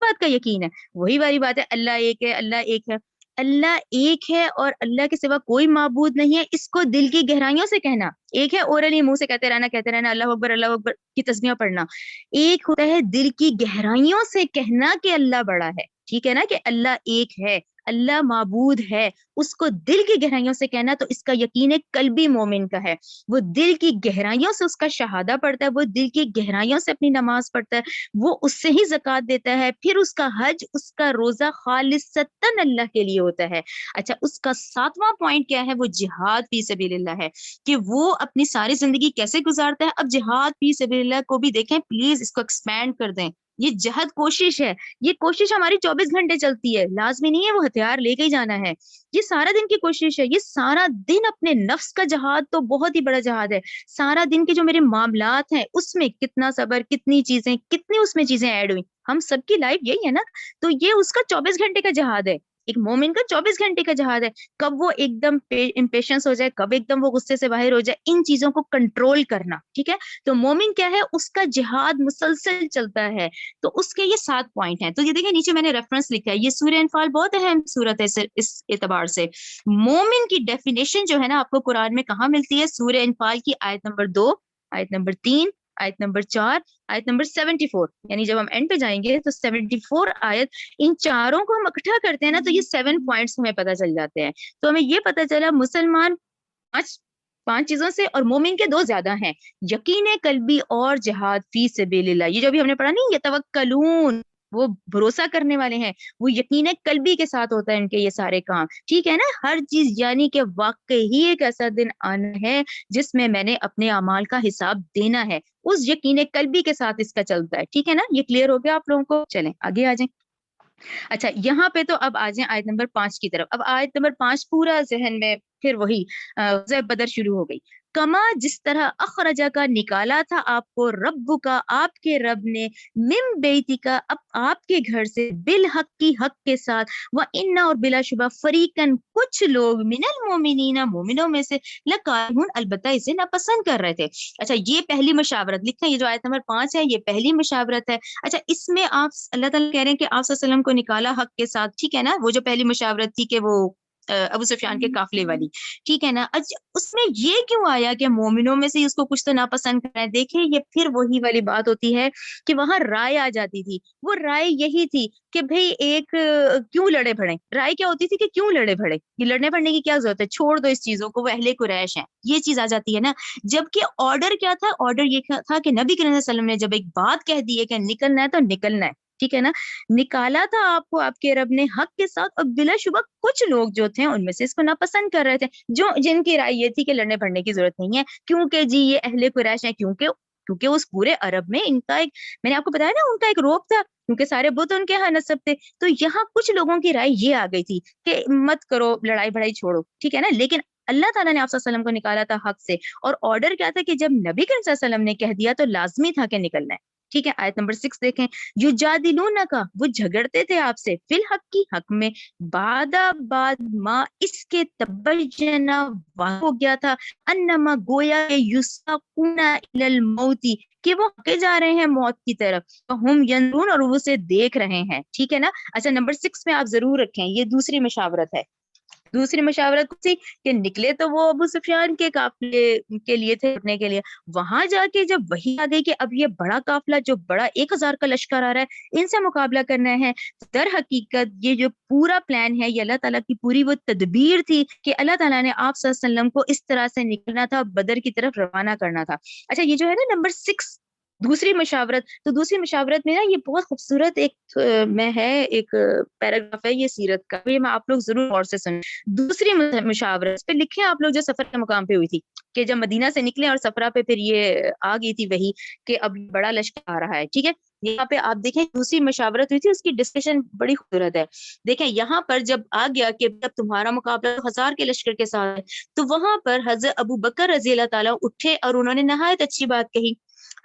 بات کا یقین ہے. وہی والی بات ہے اللہ ایک ہے، اللہ ایک ہے. اللہ ایک ہے اور اللہ کے سوا کوئی معبود نہیں ہے، اس کو دل کی گہرائیوں سے کہنا. ایک ہے اورلی منہ سے کہتے رہنا اللہ اکبر کی تسبیحاں پڑھنا. ایک ہوتا ہے دل کی گہرائیوں سے کہنا کہ اللہ بڑا ہے. ٹھیک ہے نا، کہ اللہ ایک ہے، اللہ معبود ہے، اس کو دل کی گہرائیوں سے کہنا. تو اس کا یقین قلبی مومن کا ہے. وہ دل کی گہرائیوں سے اس کا شہادہ پڑھتا ہے، وہ دل کی گہرائیوں سے اپنی نماز پڑھتا ہے، وہ اس سے ہی زکوٰۃ دیتا ہے، پھر اس کا حج، اس کا روزہ خالصتاً اللہ کے لیے ہوتا ہے. اچھا، اس کا 7واں پوائنٹ کیا ہے؟ وہ جہاد فی سبیل اللہ ہے، کہ وہ اپنی ساری زندگی کیسے گزارتا ہے. اب جہاد فی سبیل اللہ کو بھی دیکھیں پلیز، اس کو ایکسپینڈ کر دیں. یہ جہد کوشش ہے، یہ کوشش ہماری 24 گھنٹے چلتی ہے، لازمی نہیں ہے وہ ہتھیار لے کے ہی جانا ہے. یہ سارا دن کی کوشش ہے، یہ سارا دن اپنے نفس کا جہاد تو بہت ہی بڑا جہاد ہے. سارا دن کے جو میرے معاملات ہیں اس میں کتنا صبر، کتنی چیزیں، کتنی اس میں چیزیں ایڈ ہوئی. ہم سب کی لائف یہی ہے نا. تو یہ اس کا 24 گھنٹے کا جہاد ہے، ایک مومن کا 24 گھنٹے کا جہاد ہے. کب وہ ایک دم امپیشنس ہو جائے، کب ایک دم وہ غصے سے باہر ہو جائے، ان چیزوں کو کنٹرول کرنا. ٹھیک ہے، تو مومن کیا ہے؟ اس کا جہاد مسلسل چلتا ہے. تو اس کے یہ 7 پوائنٹ ہیں. تو یہ دیکھیں نیچے میں نے ریفرنس لکھا ہے، یہ سورہ انفال بہت اہم سورت ہے اس اعتبار سے. مومن کی ڈیفینیشن جو ہے نا آپ کو قرآن میں کہاں ملتی ہے؟ سورہ انفال کی آیت نمبر 2، آیت نمبر 3، آیت نمبر 4، آیت نمبر 74. یعنی جب ہم اینڈ پہ جائیں گے تو 74 آیت، ان چاروں کو ہم اکٹھا کرتے ہیں نا تو یہ 7 پوائنٹس ہمیں پتہ چل جاتے ہیں. تو ہمیں یہ پتہ چلا مسلمان پانچ چیزوں سے اور مومن کے 2 زیادہ ہیں، یقین قلبی اور جہاد فی سبیل اللہ. یہ جو بھی ہم نے پڑھا نہیں، یہ توکلون، وہ بھروسہ کرنے والے ہیں، وہ یقین قلبی کے ساتھ ہوتا ہے ان کے یہ سارے کام. ٹھیک ہے نا، ہر چیز یعنی کہ واقعی ایک ایسا دن آنا ہے جس میں نے اپنے اعمال کا حساب دینا ہے، اس یقین قلبی کے ساتھ اس کا چلتا ہے. ٹھیک ہے نا، یہ کلیئر ہو گیا آپ لوگوں کو؟ چلیں آگے آ جائیں. اچھا، یہاں پہ تو اب آ جائیں آیت نمبر 5 کی طرف. اب آیت نمبر 5 پورا ذہن میں پھر وہی غزوہ بدر شروع ہو گئی. کما، جس طرح اخرجا کا نکالا تھا آپ کو، رب کا، آپ کے رب نے، من بیتی کا، اب آپ کے گھر سے، بالحق کی، حق کے ساتھ، وَإِنَّ، اور بلا شبہ، فریقاً، کچھ لوگ، من المومنین، مومنوں میں سے، لکارہون، البتہ اسے ناپسند کر رہے تھے. اچھا، یہ پہلی مشاورت لکھیں، یہ جو آیت نمبر 5 ہے یہ پہلی مشاورت ہے. اچھا، اس میں آپ اللہ تعالیٰ کہہ رہے ہیں کہ آپ صلی اللہ علیہ وسلم کو نکالا حق کے ساتھ. ٹھیک ہے نا، وہ جو پہلی مشاورت تھی کہ وہ ابو سفیان کے قافلے والی. ٹھیک ہے نا، اس میں یہ کیوں آیا کہ مومنوں میں سے اس کو کچھ تو ناپسند کر رہے ہیں؟ دیکھیں یہ پھر وہی والی بات ہوتی ہے کہ وہاں رائے آ جاتی تھی. وہ رائے یہی تھی کہ بھئی ایک کیوں لڑے بھڑے. رائے کیا ہوتی تھی کہ کیوں لڑے بھڑے، یہ لڑنے پڑنے کی کیا ضرورت ہے، چھوڑ دو اس چیزوں کو، وہ اہل قریش ہیں. یہ چیز آ جاتی ہے نا. جبکہ آرڈر کیا تھا؟ آرڈر یہ تھا کہ نبی کریم صلی اللہ علیہ وسلم نے جب ایک بات کہہ دی ہے کہ نکلنا ہے تو نکلنا ہے. ٹھیک ہے نا، نکالا تھا آپ کو آپ کے رب نے حق کے ساتھ، اور بلا شبہ کچھ لوگ جو تھے ان میں سے اس کو ناپسند کر رہے تھے، جن کی رائے یہ تھی کہ لڑنے پڑنے کی ضرورت نہیں ہے، کیونکہ جی یہ اہل قریش ہیں، کیونکہ اس پورے عرب میں ان کا ایک، میں نے آپ کو بتایا نا، ان کا ایک روب تھا، کیونکہ سارے بت ان کے ہاں نسب تھے. تو یہاں کچھ لوگوں کی رائے یہ آ گئی تھی کہ مت کرو، لڑائی بڑائی چھوڑو. ٹھیک ہے نا، لیکن اللہ تعالیٰ نے آپ صلی اللہ علیہ وسلم کو نکالا تھا حق سے، اور آرڈر کیا تھا کہ جب نبی کریم صلی اللہ علیہ وسلم نے کہہ دیا تو لازمی تھا کہ نکلنا ہے. ٹھیک ہے، آیت نمبر 6 دیکھیں، یجادلونک، وہ جھگڑتے تھے آپ سے، فی الحق کی، حق میں، بعد ما، اس کے تبجنا، واضح ہو گیا تھا، انما، گویا کہ، یساقون الی الموت، کہ وہ ہکے جا رہے ہیں موت کی طرف، ہم ینظرون، اور وہ اسے دیکھ رہے ہیں. ٹھیک ہے نا. اچھا، نمبر 6 میں آپ ضرور رکھیں، یہ دوسری مشاورت ہے. دوسری مشاورت تھی کہ نکلے تو وہ ابو سفیان کے قافلے کے لیے تھے، اٹھنے کے لیے. وہاں جا کے جب وہی آ گئی کہ اب یہ بڑا قافلہ جو بڑا 1000 کا لشکر آ رہا ہے، ان سے مقابلہ کرنا ہے، در حقیقت یہ جو پورا پلان ہے یہ اللہ تعالیٰ کی پوری وہ تدبیر تھی کہ اللہ تعالیٰ نے آپ صلی اللہ علیہ وسلم کو اس طرح سے نکلنا تھا، بدر کی طرف روانہ کرنا تھا. اچھا، یہ جو ہے نا نمبر 6 دوسری مشاورت، تو دوسری مشاورت میں نا یہ بہت خوبصورت ایک میں ہے، ایک پیراگراف ہے یہ سیرت کا، یہ میں آپ لوگ ضرور غور سے سنیں. دوسری مشاورت پہ لکھیں آپ لوگ جو سفر کے مقام پہ ہوئی تھی، کہ جب مدینہ سے نکلے اور سفرہ پہ پھر یہ آ گئی تھی وہی کہ اب بڑا لشکر آ رہا ہے. ٹھیک ہے، یہاں پہ آپ دیکھیں دوسری مشاورت ہوئی تھی، اس کی ڈسکشن بڑی خوبصورت ہے. دیکھیں یہاں پر جب آ گیا کہ جب تمہارا مقابلہ 1000 کے لشکر کے ساتھ ہے، تو وہاں پر حضرت ابو بکر رضی اللہ تعالیٰ اٹھے اور انہوں نے نہایت اچھی بات کہی.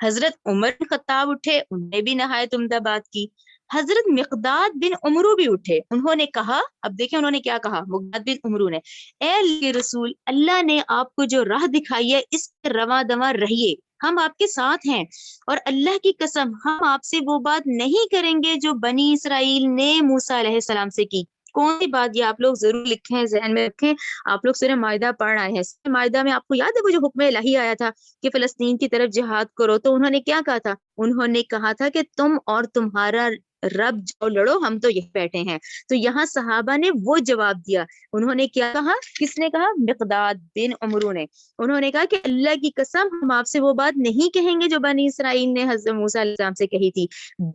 حضرت عمر بن خطاب اٹھے، انہوں نے بھی نہایت عمدہ بات کی. حضرت مقداد بن عمرو بھی اٹھے، انہوں نے کہا، اب دیکھیں انہوں نے کیا کہا مقداد بن عمرو نے، اے اللہ کے رسول، اللہ نے آپ کو جو راہ دکھائی ہے اس پہ رواں دواں رہیے. ہم آپ کے ساتھ ہیں، اور اللہ کی قسم ہم آپ سے وہ بات نہیں کریں گے جو بنی اسرائیل نے موسیٰ علیہ السلام سے کی۔ کون سی بات؟ یہ آپ لوگ ضرور لکھیں، ذہن میں رکھیں۔ آپ لوگ سورہ مائدہ پڑھ آئے ہیں، سورہ مائدہ میں آپ کو یاد ہے وہ جو حکم الہی آیا تھا کہ فلسطین کی طرف جہاد کرو، تو انہوں نے کیا کہا تھا؟ انہوں نے کہا تھا کہ تم اور تمہارا رب جو لڑو، ہم تو یہی بیٹھے ہیں۔ تو یہاں صحابہ نے وہ جواب دیا، انہوں نے کیا کہا؟ کس نے کہا؟ مقداد بن عمرو نے۔ انہوں نے کہا کہ اللہ کی قسم ہم آپ سے وہ بات نہیں کہیں گے جو بنی اسرائیل نے حضرت موسیٰ علیہ السلام سے کہی تھی،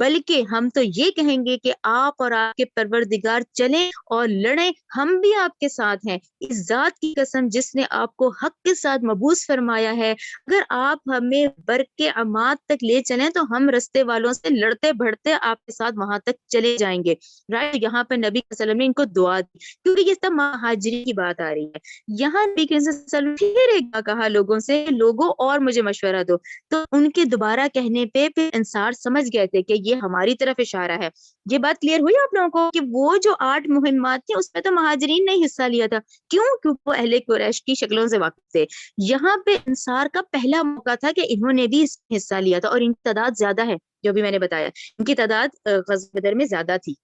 بلکہ ہم تو یہ کہیں گے کہ آپ اور آپ کے پروردگار چلیں اور لڑیں، ہم بھی آپ کے ساتھ ہیں۔ اس ذات کی قسم جس نے آپ کو حق کے ساتھ مبعوث فرمایا ہے، اگر آپ ہمیں برق عماد تک لے چلیں تو ہم رستے والوں سے لڑتے بڑھتے آپ کے ساتھ وہاں تک چلے جائیں گے۔ رائٹ، یہاں پہ نبی صلی اللہ علیہ وسلم نے ان کو دعا دی، کیونکہ یہ سب مہاجرین کی بات آ رہی ہے۔ یہاں نبی صلی اللہ علیہ وسلم پھر ایک بار کہا لوگوں سے، لوگوں اور مجھے مشورہ دو، تو ان کے دوبارہ کہنے پہ پھر انصار سمجھ گئے تھے کہ یہ ہماری طرف اشارہ ہے۔ یہ بات کلیئر ہوئی آپ لوگوں کو کہ وہ جو 8 مہمات تھیں اس میں تو مہاجرین نے حصہ لیا تھا، کیوں؟ کیونکہ وہ اہل قریش کی شکلوں سے واقف تھے۔ یہاں پہ انصار کا پہلا موقع تھا کہ انہوں نے بھی اس میں حصہ لیا تھا، اور ان کی تعداد زیادہ ہے، جو بھی میں نے بتایا ان کی تعداد غزوہ بدر میں زیادہ تھی۔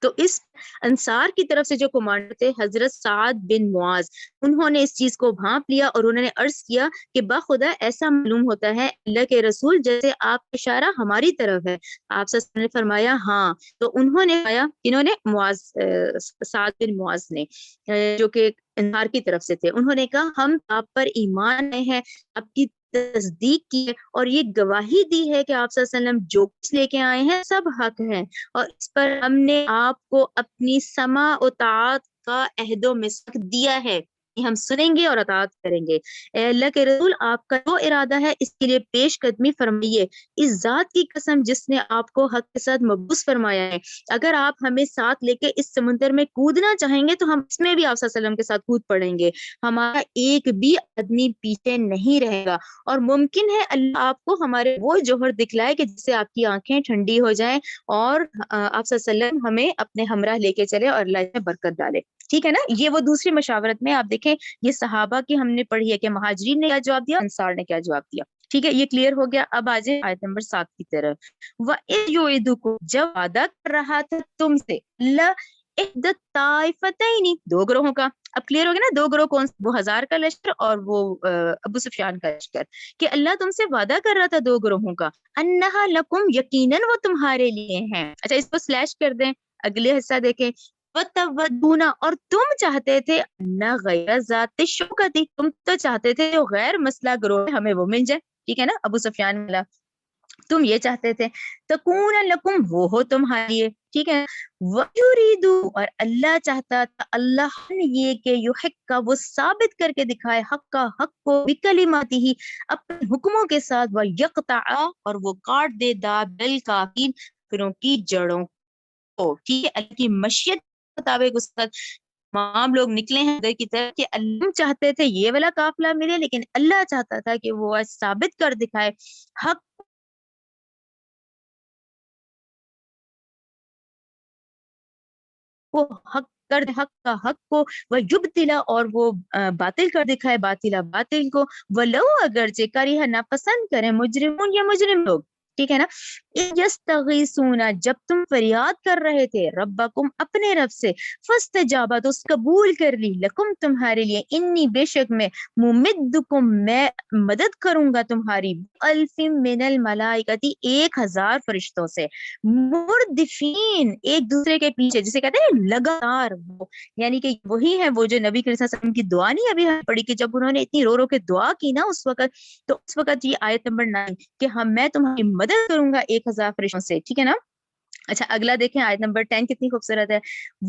تو اس انصار کی طرف سے جو کمانڈر تھے حضرت سعد بن معاذ، انہوں نے اس چیز کو بھانپ لیا اور انہوں نے عرض کیا کہ بخدا ایسا معلوم ہوتا ہے اللہ کے رسول جیسے آپ کا اشارہ ہماری طرف ہے۔ آپ صلی اللہ علیہ وسلم نے فرمایا ہاں، تو انہوں نے آیا، انہوں نے معاذ سعد بن معاذ نے جو کہ انصار کی طرف سے تھے، انہوں نے کہا ہم آپ پر ایمان لائے ہیں، آپ کی تصدیق کی ہے، اور یہ گواہی دی ہے کہ آپ صلی اللہ علیہ وسلم جو کچھ لے کے آئے ہیں سب حق ہیں، اور اس پر ہم نے آپ کو اپنی سماع و طاعت کا عہد و میثاق دیا ہے کہ ہم سنیں گے اور اطاعت کریں گے۔ اے اللہ کے رسول، آپ کا جو ارادہ ہے اس کے لیے پیش قدمی فرمائیے۔ اس ذات کی قسم جس نے آپ کو حق کے ساتھ مبعوث فرمایا ہے، اگر آپ ہمیں ساتھ لے کے اس سمندر میں کودنا چاہیں گے تو ہم اس میں بھی آپ صلی اللہ علیہ وسلم کے ساتھ کود پڑیں گے، ہمارا ایک بھی آدمی پیچھے نہیں رہے گا، اور ممکن ہے اللہ آپ کو ہمارے وہ جوہر دکھلائے کہ جس سے آپ کی آنکھیں ٹھنڈی ہو جائیں، اور آپ صلی اللہ علیہ وسلم ہمیں اپنے ہمراہ لے کے چلے اور اللہ اس میں برکت ڈالے۔ ٹھیک ہے نا؟ یہ وہ دوسری مشاورت میں آپ دیکھیں، یہ صحابہ کی ہم نے پڑھی ہے کہ مہاجرین نے کیا جواب دیا، انصار نے کیا جواب دیا۔ ٹھیک ہے، یہ کلیئر ہو گیا۔ اب آ جائیں آیت نمبر 7 کی طرف۔ وَإِذْ يُعِدُكُمْ، جب وعدہ کر رہا تھا تم سے، احدى الطائفتين، دو گروہوں کا۔ اب کلیئر ہو گیا نا، دو گروہ کون؟ وہ 1000 کا لشکر اور وہ ابو سفیان کا لشکر، کہ اللہ تم سے وعدہ کر رہا تھا دو گروہوں کا، انہا لکم، یقیناً وہ تمہارے لیے ہیں۔ اچھا، اس کو سلیش کر دیں، اگلے حصہ دیکھیں، وَتَوَدُّونَ، اور تم چاہتے تھے، نہ غیر ذات شوکتی، تم تو چاہتے تھے جو غیر مسئلہ گروہ ہمیں وہ مل جائے۔ ٹھیک ہے نا، ابو سفیان والا تم یہ چاہتے تھے، تکون لکم، وہ ہو تمہارے لیے۔ ٹھیک ہے، وَيُرِيدُ، اور اللہ چاہتا تھا، اللہ نے یہ کہ یحق کا، وہ ثابت کر کے دکھائے، حق کا، حق کو، بکلماتہ، اپنے حکموں کے ساتھ، وَيَقْطَعَ، اور وہ کاٹ دے، دابر الکافرین، کافروں کی جڑوں کو۔ ٹھیک ہے، اللہ کی مشیت کے مطابق اس وقت تمام لوگ نکلے ہیں ادھر کی طرف، کہ اللہ چاہتے تھے یہ والا قافلہ ملے، لیکن اللہ چاہتا تھا کہ وہ ثابت کر دکھائے حق کو، حق کا حق کو، وہ یبتلا، اور وہ باطل کر دکھائے باطلا باطل کو، ولو، اگرچہ کریہ، ناپسند کریں، مجرمون، یا مجرم لوگ۔ ٹھیک ہے نا، یستغیثون، جب تم فریاد کر رہے تھے، ربکم، اپنے رب سے، فاستجابا، تو اس قبول کر لی، لکم، تمہارے لیے، انی، بے شک میں، ممدکم، میں مدد کروں گا تمہاری، الف من الملائکتی، 1000 فرشتوں سے، مردفین، ایک دوسرے کے پیچھے، جسے کہتے ہیں لگاتار، وہ یعنی کہ وہی ہے وہ جو نبی کریم صلی اللہ علیہ وسلم کی دعا نہیں ابھی ہم پڑھی، کہ جب انہوں نے اتنی رو رو کے دعا کی نا اس وقت، تو اس وقت یہ آیت نمبر 9 کہ میں تمہاری مدد کروں گا 1000 فرشتوں سے۔ ٹھیک ہے نا؟ اچھا، اگلا دیکھیں آیت نمبر 10 کتنی خوبصورت ہے۔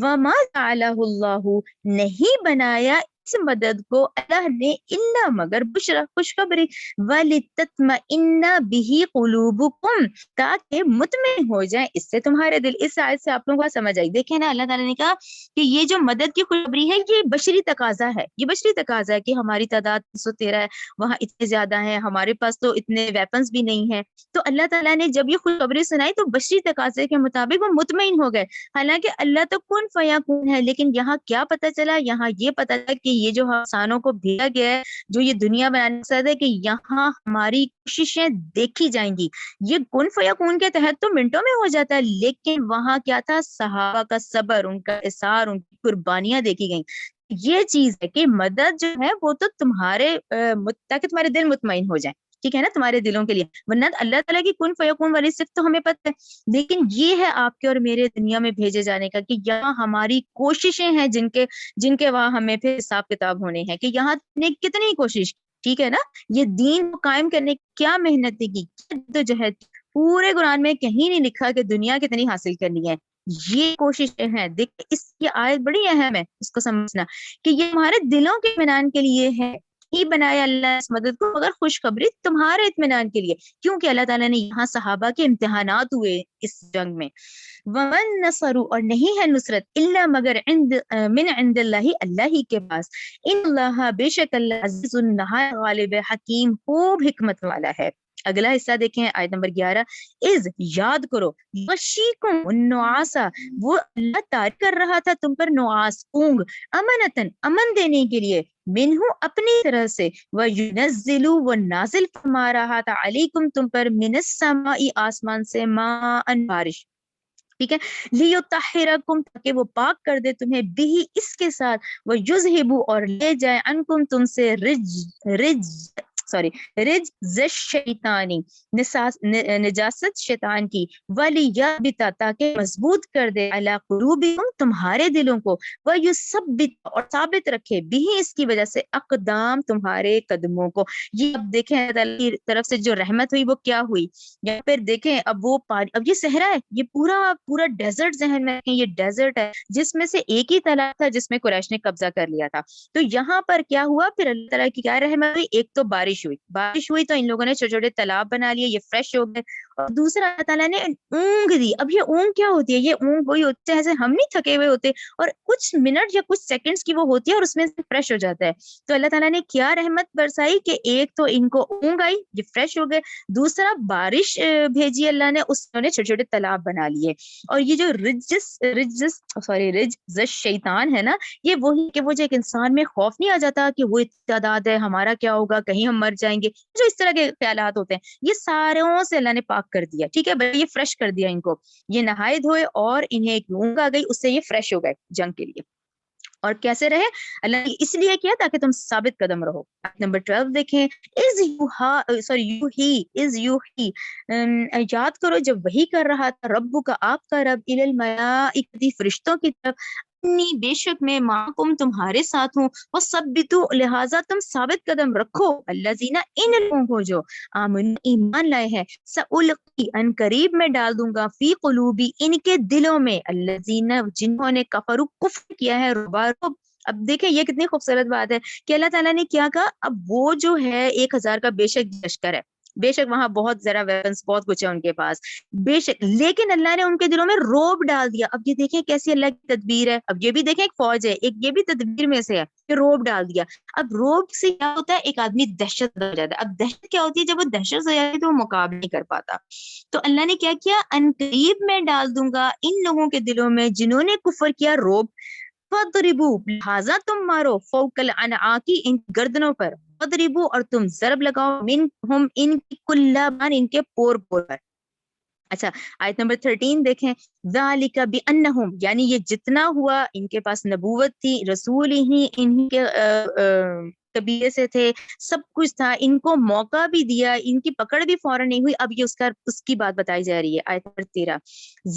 وما جعلہ اللہ، نہیں بنایا اس مدد کو اللہ نے، الا مگر، بشرا، خوشخبری، ولتطمئن بہ قلوبکم، تاکہ مطمئن ہو جائیں اس سے تمہارے دل۔ اس آیت سے آپ لوگوں کو سمجھ آئی؟ دیکھیں نا، اللہ تعالیٰ نے کہا کہ یہ جو مدد کی خوشخبری ہے یہ بشری تقاضا ہے، یہ بشری تقاضا ہے کہ ہماری تعداد 313 ہے، وہاں اتنے زیادہ ہیں، ہمارے پاس تو اتنے ویپنز بھی نہیں ہیں۔ تو اللہ تعالیٰ نے جب یہ خوشخبری سنائی تو بشری تقاضے کے مطابق وہ مطمئن ہو گئے، حالانکہ اللہ تو کن فیکون ہے، لیکن یہاں کیا پتہ چلا؟ یہاں یہ پتہ چلا کہ یہ جو انسانوں کو بھیجا گیا ہے، جو یہ دنیا بنانے کا مقصد ہے کہ یہاں ہماری کوششیں دیکھی جائیں گی. یہ کن فیکون کے تحت تو منٹوں میں ہو جاتا ہے، لیکن وہاں کیا تھا، صحابہ کا صبر، ان کا اصرار، ان کی قربانیاں دیکھی گئیں. یہ چیز ہے کہ مدد جو ہے وہ تو تمہارے تاکہ تمہارے دل مطمئن ہو جائیں، ٹھیک ہے نا، تمہارے دلوں کے لیے. ورنہ اللہ تعالیٰ کی کن فیکون والی صرف تو ہمیں پتہ ہے، لیکن یہ ہے آپ کے اور میرے دنیا میں بھیجے جانے کا کہ یہاں ہماری کوششیں ہیں جن کے وہاں ہمیں پھر حساب کتاب ہونے ہیں کہ یہاں نے کتنی کوشش کی، ٹھیک ہے نا. یہ دین کو قائم کرنے کی کیا محنت کی، کیا جدوجہد، پورے قرآن میں کہیں نہیں لکھا کہ دنیا کتنی حاصل کرنی ہے. یہ کوششیں ہیں. دیکھ اس کی آیت بڑی اہم ہے اس کو سمجھنا کہ یہ ہمارے دلوں کے اطمینان کے لیے ہے. ہی بنایا اللہ اس مدد کو، مگر خوشخبری تمہارے اطمینان کے لیے، کیونکہ اللہ تعالیٰ نے یہاں صحابہ کے امتحانات ہوئے اس جنگ میں. ومن نصر، اور نہیں ہے نصرت، الا مگر من عند اللہ، اللہ ہی کے پاس. ان اللہ، بے شک اللہ، عزیز نہایت غالب حکیم، خوب حکمت والا ہے. اگلا حصہ دیکھیں آیت نمبر 11. از، یاد کرو، یغشیکم النعاسا، وہ اللہ طاری کر رہا تھا تم پر نعاس، اونگ، امنتن، امن دینے کے لیے، منہ، اپنی طرح سے، وینزل، وہ نازل فرما رہا تھا، علیکم تم پر، من السماء، آسمان سے، ماء، بارش، ٹھیک ہے، لیطہرکم، تاکہ وہ پاک کر دے تمہیں، بھی، اس کے ساتھ، ویذہب، اور لے جائے، عنکم، تم سے، رجز الشیطانی، نجاست شیطان کی، ولیثبت، تاکہ مضبوط کر دے، علی قلوبکم، تمہارے دلوں کو، ویثبت، اور ثابت رکھے، بھی، اس کی وجہ سے، اقدام، تمہارے قدموں کو. یہ اب دیکھیں اللہ تعالیٰ کی طرف سے جو رحمت ہوئی وہ کیا ہوئی. یا پھر دیکھیں اب وہ پانی، اب یہ صحرا ہے، یہ پورا ڈیزرٹ، ذہن میں رکھیں، یہ ڈیزرٹ ہے جس میں سے ایک ہی تالاب تھا جس میں قریش نے قبضہ کر لیا تھا. تو یہاں پر کیا ہوا، پھر اللہ تعالیٰ کی کیا رحمت ہوئی، ایک تو بارش ہوئی تو ان لوگوں نے چھوٹے چھوٹے تالاب بنا لیے، یہ فریش ہو گئے. اور دوسرا اللہ تعالیٰ نے اونگ دی. اب یہ اونگ کیا ہوتی ہے، یہ اونگ وہی ہوتی ہے جیسے ہم نہیں تھکے ہوئے ہوتے اور کچھ منٹ یا کچھ سیکنڈز کی وہ ہوتی ہے اور اس میں سے فریش ہو جاتا ہے. تو اللہ تعالیٰ نے کیا رحمت برسائی کہ ایک تو ان کو اونگ آئی، یہ فریش ہو گئے، دوسرا بارش بھیجی اللہ نے، اس نے چھوٹے چھوٹے تالاب بنا لیے. اور یہ جو رجز شیطان ہے نا، یہ وہی کہ وہ جو ایک انسان میں خوف نہیں آ جاتا کہ وہ تعداد ہے، ہمارا کیا ہوگا، کہیں ہم مر جائیں گے، جو اس طرح کے خیالات ہوتے ہیں، یہ ساروں سے اللہ نے پاک کر دیا. ٹھیک ہے بھائی، یہ فریش کر دیا ان کو، یہ نہائے دھوئے اور انہیں ایک اونگ آ گئی، اس سے یہ فریش ہو گئے جنگ کے لیے. اور کیسے رہے، اللہ نے اس لیے کیا تاکہ تم ثابت قدم رہو. نمبر 12 دیکھیں. یاد کرو جب وحی کر رہا تھا رب کا، آپ کا رب، الی الملائکۃ، فرشتوں کی طرف، انی، بے شک میں، معکم، تمہارے ساتھ ہوں، وثبتوا، لہٰذا تم ثابت قدم رکھو، الذین، ان لوگوں کو جو آمنوا، ایمان لائے ہیں، سألقی، ان قریب میں ڈال دوں گا، فی قلوبی، ان کے دلوں میں، الذین، جنہوں نے کفروا، کفر کیا ہے، رعب. اب دیکھیں یہ کتنی خوبصورت بات ہے کہ اللہ تعالیٰ نے کیا کہا، اب وہ جو ہے 1000 کا بے شک لشکر ہے، بے شک وہاں بہت ذرا ویپنس، بہت کچھ ہے ان کے پاس، بے شک، لیکن اللہ نے ان کے دلوں میں روب ڈال دیا. اب یہ دیکھیں کیسی اللہ کی تدبیر ہے. اب یہ بھی دیکھیں ایک فوج ہے، ایک یہ بھی تدبیر میں سے ہے کہ روب ڈال دیا. اب روب سے کیا ہوتا ہے، ایک آدمی دہشت ہو جاتا ہے. اب دہشت کیا ہوتی ہے، جب وہ دہشت ہو جاتی ہے تو وہ مقابلہ نہیں کر پاتا. تو اللہ نے کیا کیا، ان قریب میں ڈال دوں گا ان لوگوں کے دلوں میں جنہوں نے کفر کیا، روب. فَاضْرِبُوا، لہٰذا تم مارو، فوق العناق، ان گردنوں پر، فَاضْرِبُوا، اور تم ضرب لگاؤ، منہم، ان کی، کل بان، ان کے پور پور پر. اچھا آیت نمبر 13 دیکھیں. ذَلِكَ بِأَنَّهُمْ، یعنی یہ جتنا ہوا، ان کے پاس نبوت تھی، رسول ہی انہی کے قبیلے سے تھے، سب کچھ تھا، ان کو موقع بھی دیا، ان کی پکڑ بھی فوراً نہیں ہوئی. اب یہ اس کی بات بتائی جا رہی ہے آیت نمبر 13.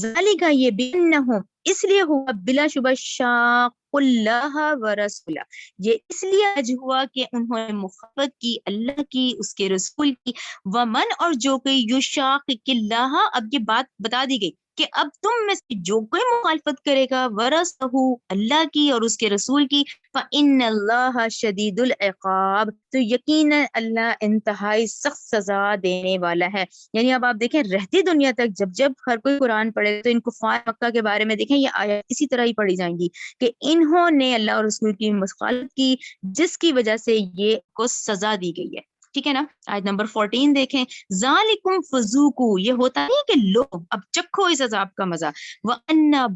ذَلِكَ، یہ بِأَنَّهُمْ، اس لیے ہوا، بلا شبہ، شاق اللہ و رسولہ، یہ اس لیے آج ہوا کہ انہوں نے مخالفت کی اللہ کی، اس کے رسول کی. ومن، اور جو کوئی، یشاقق اللہ، اب یہ بات بتا دی گئی کہ اب تم میں سے جو کوئی مخالفت کرے گا، ورثہ، اللہ کی اور اس کے رسول کی، فإن اللہ شدید العقاب، تو یقینا اللہ انتہائی سخت سزا دینے والا ہے. یعنی اب آپ دیکھیں رہتی دنیا تک جب ہر کوئی قرآن پڑھے تو ان کفار مکہ کے بارے میں دیکھیں یہ آیات اسی طرح ہی پڑھی جائیں گی کہ انہوں نے اللہ اور رسول کی مخالفت کی، جس کی وجہ سے یہ کو سزا دی گئی ہے. ٹھیک ہے نا. آیت نمبر 14 دیکھیں. ذالکم فذوقو، یہ ہوتا نہیں کہ لو اب چکھو اس عذاب کا مزہ. وَأَنَّ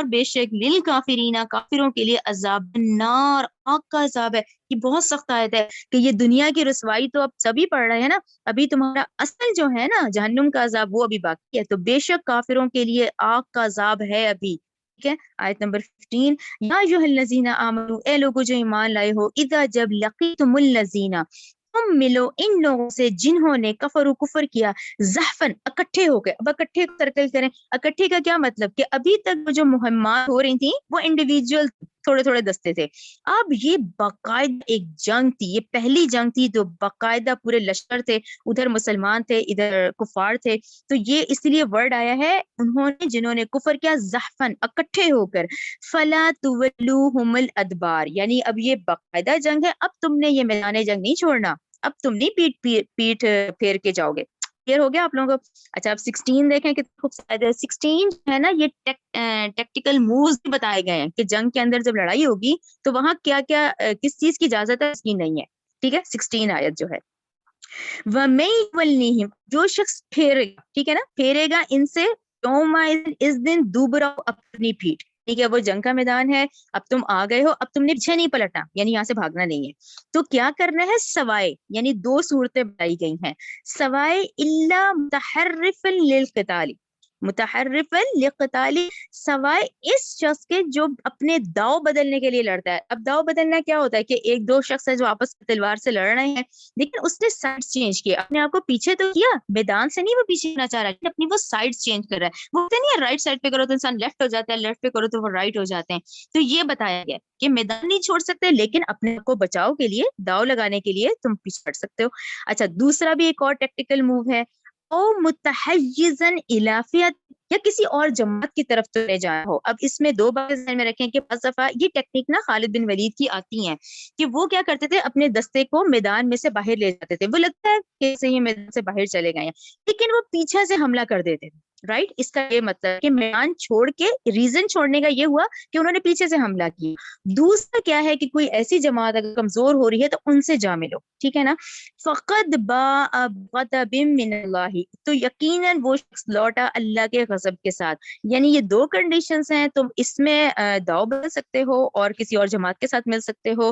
بے شک للکافرین، کافروں کے لیے عذاب النار، آگ کا عذاب ہے. یہ بہت سخت آیت ہے کہ یہ دنیا کی رسوائی تو اب سبھی پڑھ رہے ہیں نا، ابھی تمہارا اصل جو ہے نا جہنم کا عذاب وہ ابھی باقی ہے. تو بے شک کافروں کے لیے آگ کا عذاب ہے ابھی. ٹھیک ہے. آیت نمبر 15. یا ایھا الذین آمنو، اے لوگوں جو ایمان لائے ہو، اذا جب لقیتم الذین، تم ملو ان لوگوں سے جنہوں نے کفر کیا، زحفن اکٹھے ہو گئے. اب اکٹھے سرکل کریں، اکٹھے کا کیا مطلب کہ ابھی تک جو مہمات ہو رہی تھیں وہ انڈیویجول تھوڑے تھوڑے دستے تھے. اب یہ باقاعدہ ایک جنگ تھی، یہ پہلی جنگ تھی جو باقاعدہ پورے لشکر تھے، ادھر مسلمان تھے ادھر کفار تھے. تو یہ اس لیے ورڈ آیا ہے انہوں نے جنہوں نے کفر کیا زحفن اکٹھے ہو کر. فلا تولوہم الادبار، یعنی اب یہ باقاعدہ جنگ ہے، اب تم نے یہ میدان جنگ نہیں چھوڑنا، اب تم نہیں پیٹ پھیر کے جاؤ گے. کلیئر ہو گیا آپ لوگوں کو. اچھا اب 16 دیکھیں کہ 16 ہے نا، یہ ٹیکٹیکل مووز بتائے گئے ہیں کہ جنگ کے اندر جب لڑائی ہوگی تو وہاں کیا کیا کس چیز کی اجازت ہے، اس کی نہیں ہے. ٹھیک ہے. 16 آیت جو ہے. وَمَن يُوَلِّهِمْ، جو شخص پھیرے گا، ٹھیک ہے نا، پھیرے گا ان سے یومئذ، اس دن، دوبرا اپنی پیٹھ. ٹھیک ہے. وہ جنگ کا میدان ہے، اب تم آ گئے ہو، اب تم نے پیچھے نہیں پلٹنا، یعنی یہاں سے بھاگنا نہیں ہے. تو کیا کرنا ہے؟ سوائے، یعنی دو صورتیں بتائی گئی ہیں. سوائے الا متحرفا للقتال، متحرفا للقتال، سوائے اس شخص کے جو اپنے داؤ بدلنے کے لیے لڑتا ہے. اب داؤ بدلنا کیا ہوتا ہے کہ ایک دو شخص ہے جو آپس میں تلوار سے لڑ رہے ہیں، لیکن اس نے سائڈ چینج کیا، اپنے آپ کو پیچھے تو کیا، میدان سے نہیں وہ پیچھے ہونا چاہ رہا ہے، اپنی وہ سائڈ چینج کر رہا ہے. وہ ہوتا نہیں ہے رائٹ سائڈ پہ کرو تو انسان لیفٹ ہو جاتا ہے، لیفٹ پہ کرو تو وہ رائٹ ہو جاتے ہیں. تو یہ بتایا گیا کہ میدان نہیں چھوڑ سکتے، لیکن اپنے آپ کو بچاؤ کے لیے، داؤ لگانے کے لیے تم پیچھے ہٹ سکتے ہو. اچھا دوسرا بھی ایک اور ٹیکٹیکل موو ہے. او متحیزا الی فئۃ، یا کسی اور جماعت کی طرف چلے جانا ہو. اب اس میں دو باتیں ذہن میں رکھیں کہ بعض دفعہ یہ ٹیکنیک نا خالد بن ولید کی آتی ہیں کہ وہ کیا کرتے تھے، اپنے دستے کو میدان میں سے باہر لے جاتے تھے. وہ لگتا ہے کہ یہ میدان سے باہر چلے گئے ہیں، لیکن وہ پیچھے سے حملہ کر دیتے تھے. رائٹ. اس کا یہ مطلب کہ میدان چھوڑ کے، ریزن چھوڑنے کا یہ ہوا کہ انہوں نے پیچھے سے حملہ کیا. دوسرا کیا ہے کہ کوئی ایسی جماعت اگر کمزور ہو رہی ہے تو ان سے جا ملو. ٹھیک ہے نا. فقد باء بغضب من اللہ، تو یقیناً وہ شخص لوٹا اللہ کے غضب کے ساتھ. یعنی یہ دو کنڈیشنز ہیں، تم اس میں داؤ بدل سکتے ہو اور کسی اور جماعت کے ساتھ مل سکتے ہو،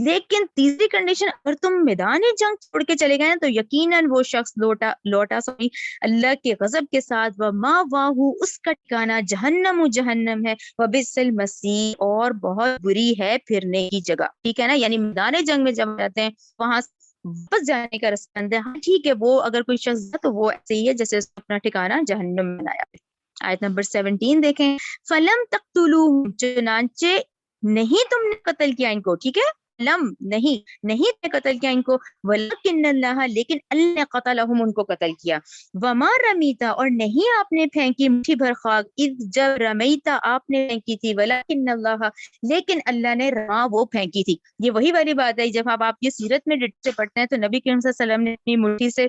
لیکن تیسری کنڈیشن اگر تم میدان جنگ چھوڑ کے چلے گئے تو یقیناً وہ شخص لوٹا اللہ کے غضب کے ساتھ. وَمَأْوَاهُ، اس کا ٹھکانہ جہنم جہنم ہے. وَبِئْسَ الْمَصِيرُ، اور بہت بری ہے پھرنے کی جگہ. ٹھیک ہے نا. یعنی میدان جنگ میں جب جاتے ہیں وہاں واپس جانے کا رستہ ہے. ہاں ٹھیک ہے، وہ اگر کوئی شخص ہے تو وہ ایسے ہی ہے جیسے اس نے اپنا ٹھکانہ جہنم میں بنایا. آیت نمبر 17 دیکھیں. فَلَمْ تَقْتُلُوهُمْ، چنانچہ نہیں تم نے قتل کیا ان کو. ٹھیک ہے. لم نہیں قتل کیا ان کو. وَلَكِنَّ اللَّهَ، لیکن اللہ نے قتلہم، ان کو قتل کیا. وَمَا رَمِيتَ، اور نہیں آپ نے پھینکی مٹھی بھر خاک، اذ جب رمیت آپ نے پھینکی تھی. وَلَكِنَّ اللَّهَ، لیکن اللہ نے رمා، وہ پھینکی تھی. یہ وہی والی بات ہے جب آپ یہ سیرت میں ڈٹ سے پڑھتے ہیں تو نبی کریم صلی اللہ علیہ وسلم نے اپنی مٹھی سے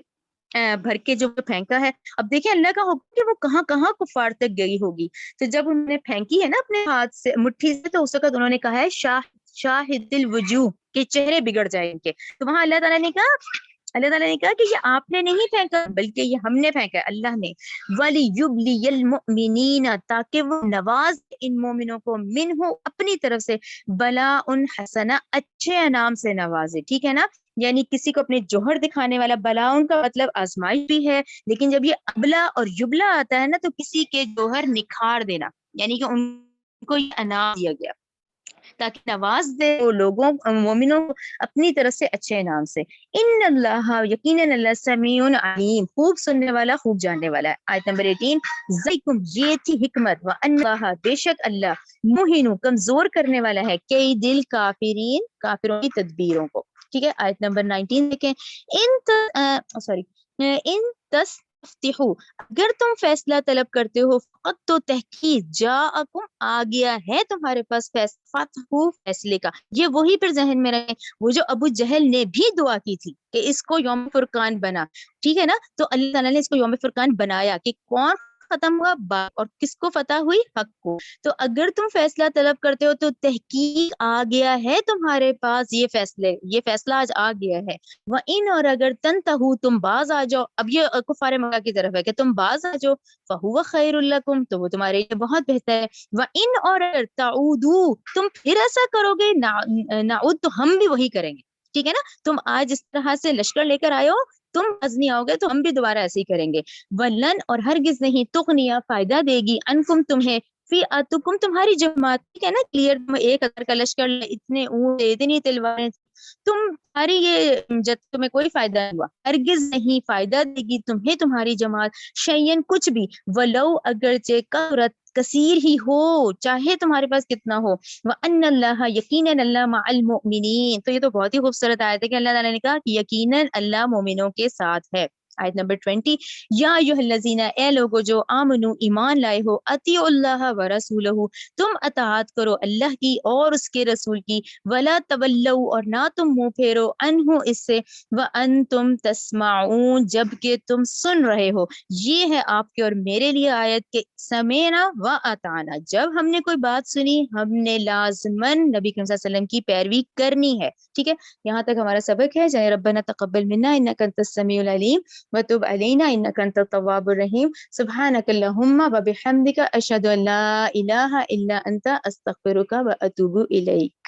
بھر کے جو پھینکا ہے. اب دیکھیں اللہ کا حکم کہ وہ کہاں کہاں کفار تک گئی ہوگی. تو جب انہوں نے پھینکی ہے نا اپنے ہاتھ سے مٹھی سے، تو اس وقت انہوں نے کہا ہے شاہد الوجوہ، کہ چہرے بگڑ جائیں ان کے. تو وہاں اللہ تعالیٰ نے کہا کہ یہ آپ نے نہیں پھینکا بلکہ یہ ہم نے پھینکا ہے، اللہ نے. وَلِيُبْلِيَ الْمُؤْمِنِينَ، تاکہ وہ نواز ان مومنوں کو، منہ، اپنی طرف سے، بلاء حسنہ، اچھے انعام سے نوازے. ٹھیک ہے نا. یعنی کسی کو اپنے جوہر دکھانے والا، بلاؤن کا مطلب آزمائش بھی ہے، لیکن جب یہ ابلا اور یبلا آتا ہے نا تو کسی کے جوہر نکھار دینا، یعنی کہ ان کو یہ انعام دیا گیا تاکہ نواز دے وہ لوگوں مومنوں اپنی طرف سے اچھے انعام سے. ان اللہ، یقیناً اللہ، سمیع علیم، خوب سننے والا، خوب جاننے والا ہے. آیت نمبر 18. ذالکم، یہ تھی حکمت، وان اللہ، بے شک اللہ، محین، کمزور کرنے والا ہے، کئی دل کافرین، کافروں کی تدبیروں کو. ٹھیک ہے. آیت نمبر 19 دیکھیں. ان تستفتحوا، اگر تم فیصلہ طلب کرتے ہو، فقط، تو تحقیق، جاءکم، آ گیا ہے تمہارے پاس فیصلے کا. یہ وہی پھر ذہن میں رہے وہ جو ابو جہل نے بھی دعا کی تھی کہ اس کو یوم فرقان بنا. ٹھیک ہے نا. تو اللہ تعالیٰ نے اس کو یوم فرقان بنایا کہ کون ختم ہوا باپ، اور کس کو فتح ہوئی؟ حق کو. تو اگر تم فیصلہ طلب کرتے ہو تو تحقیق آ گیا ہے تمہارے پاس یہ فیصلہ آج آ گیا ہے. وَإِنْ، اور اگر تنتہو تم باز آ جاؤ، اب یہ کفار مکہ کی طرف ہے کہ تم باز آ جاؤ، فَهُوَ خَيْرٌ لَكُمْ، تو وہ تمہارے لیے بہت بہتر ہے. وَإِنْ، اور اگر تعودو تم پھر ایسا کرو گے، نعود تو ہم بھی وہی کریں گے. ٹھیک ہے نا، تم آج اس طرح سے لشکر لے کر آئے ہو، تم ازنی آؤ گے تو ہم بھی دوبارہ ایسے ہی کریں گے. ولن، اور ہرگز نہیں، تغنیا فائدہ دے گی، انکم تمہیں، فی اتکم تمہاری جماعت. ٹھیک ہے نا، کلیئر. تم 1,000 کا لشکر لے، اتنے اونٹ، اتنی تلواریں، تمہاری یہ جد تمہیں کوئی فائدہ نہیں ہوا. ہرگز نہیں فائدہ دے گی تمہیں تمہاری جماعت، شیئن کچھ بھی، ولو اگرچہ کثرت کثیر ہی ہو، چاہے تمہارے پاس کتنا ہو. وَأَنَّ اللَّهَ، یقیناً اللہ، مع المؤمنین. تو یہ تو بہت ہی خوبصورت آیت ہے کہ اللہ تعالیٰ نے کہا کہ یقیناً اللہ مومنوں کے ساتھ ہے. آیت نمبر 20، یا ایھا الذین، اے لوگو جو آمنو ایمان لائے ہو، اطیعوا اللہ و رسولہ، تم اطاعت کرو اللہ کی اور اس کے رسول کی، ولا تولوا، اور نہ تم منہ پھیرو، عنہ اس سے، وانتم تسمعون، جبکہ تم سن رہے ہو. یہ ہے آپ کے اور میرے لیے آیت کہ سمعنا و اطعنا، جب ہم نے کوئی بات سنی ہم نے لازماً نبی کریم صلی اللہ علیہ وسلم کی پیروی کرنی ہے. ٹھیک ہے، یہاں تک ہمارا سبق ہے. جائے ربنا تقبل منا انک انت السمیع العلیم وتب علینا انک انت التواب الرحیم. سبحانک اللہم و بحمدک، اشہد ان لا الہ الا انت، استغفرک و اتوب الیک.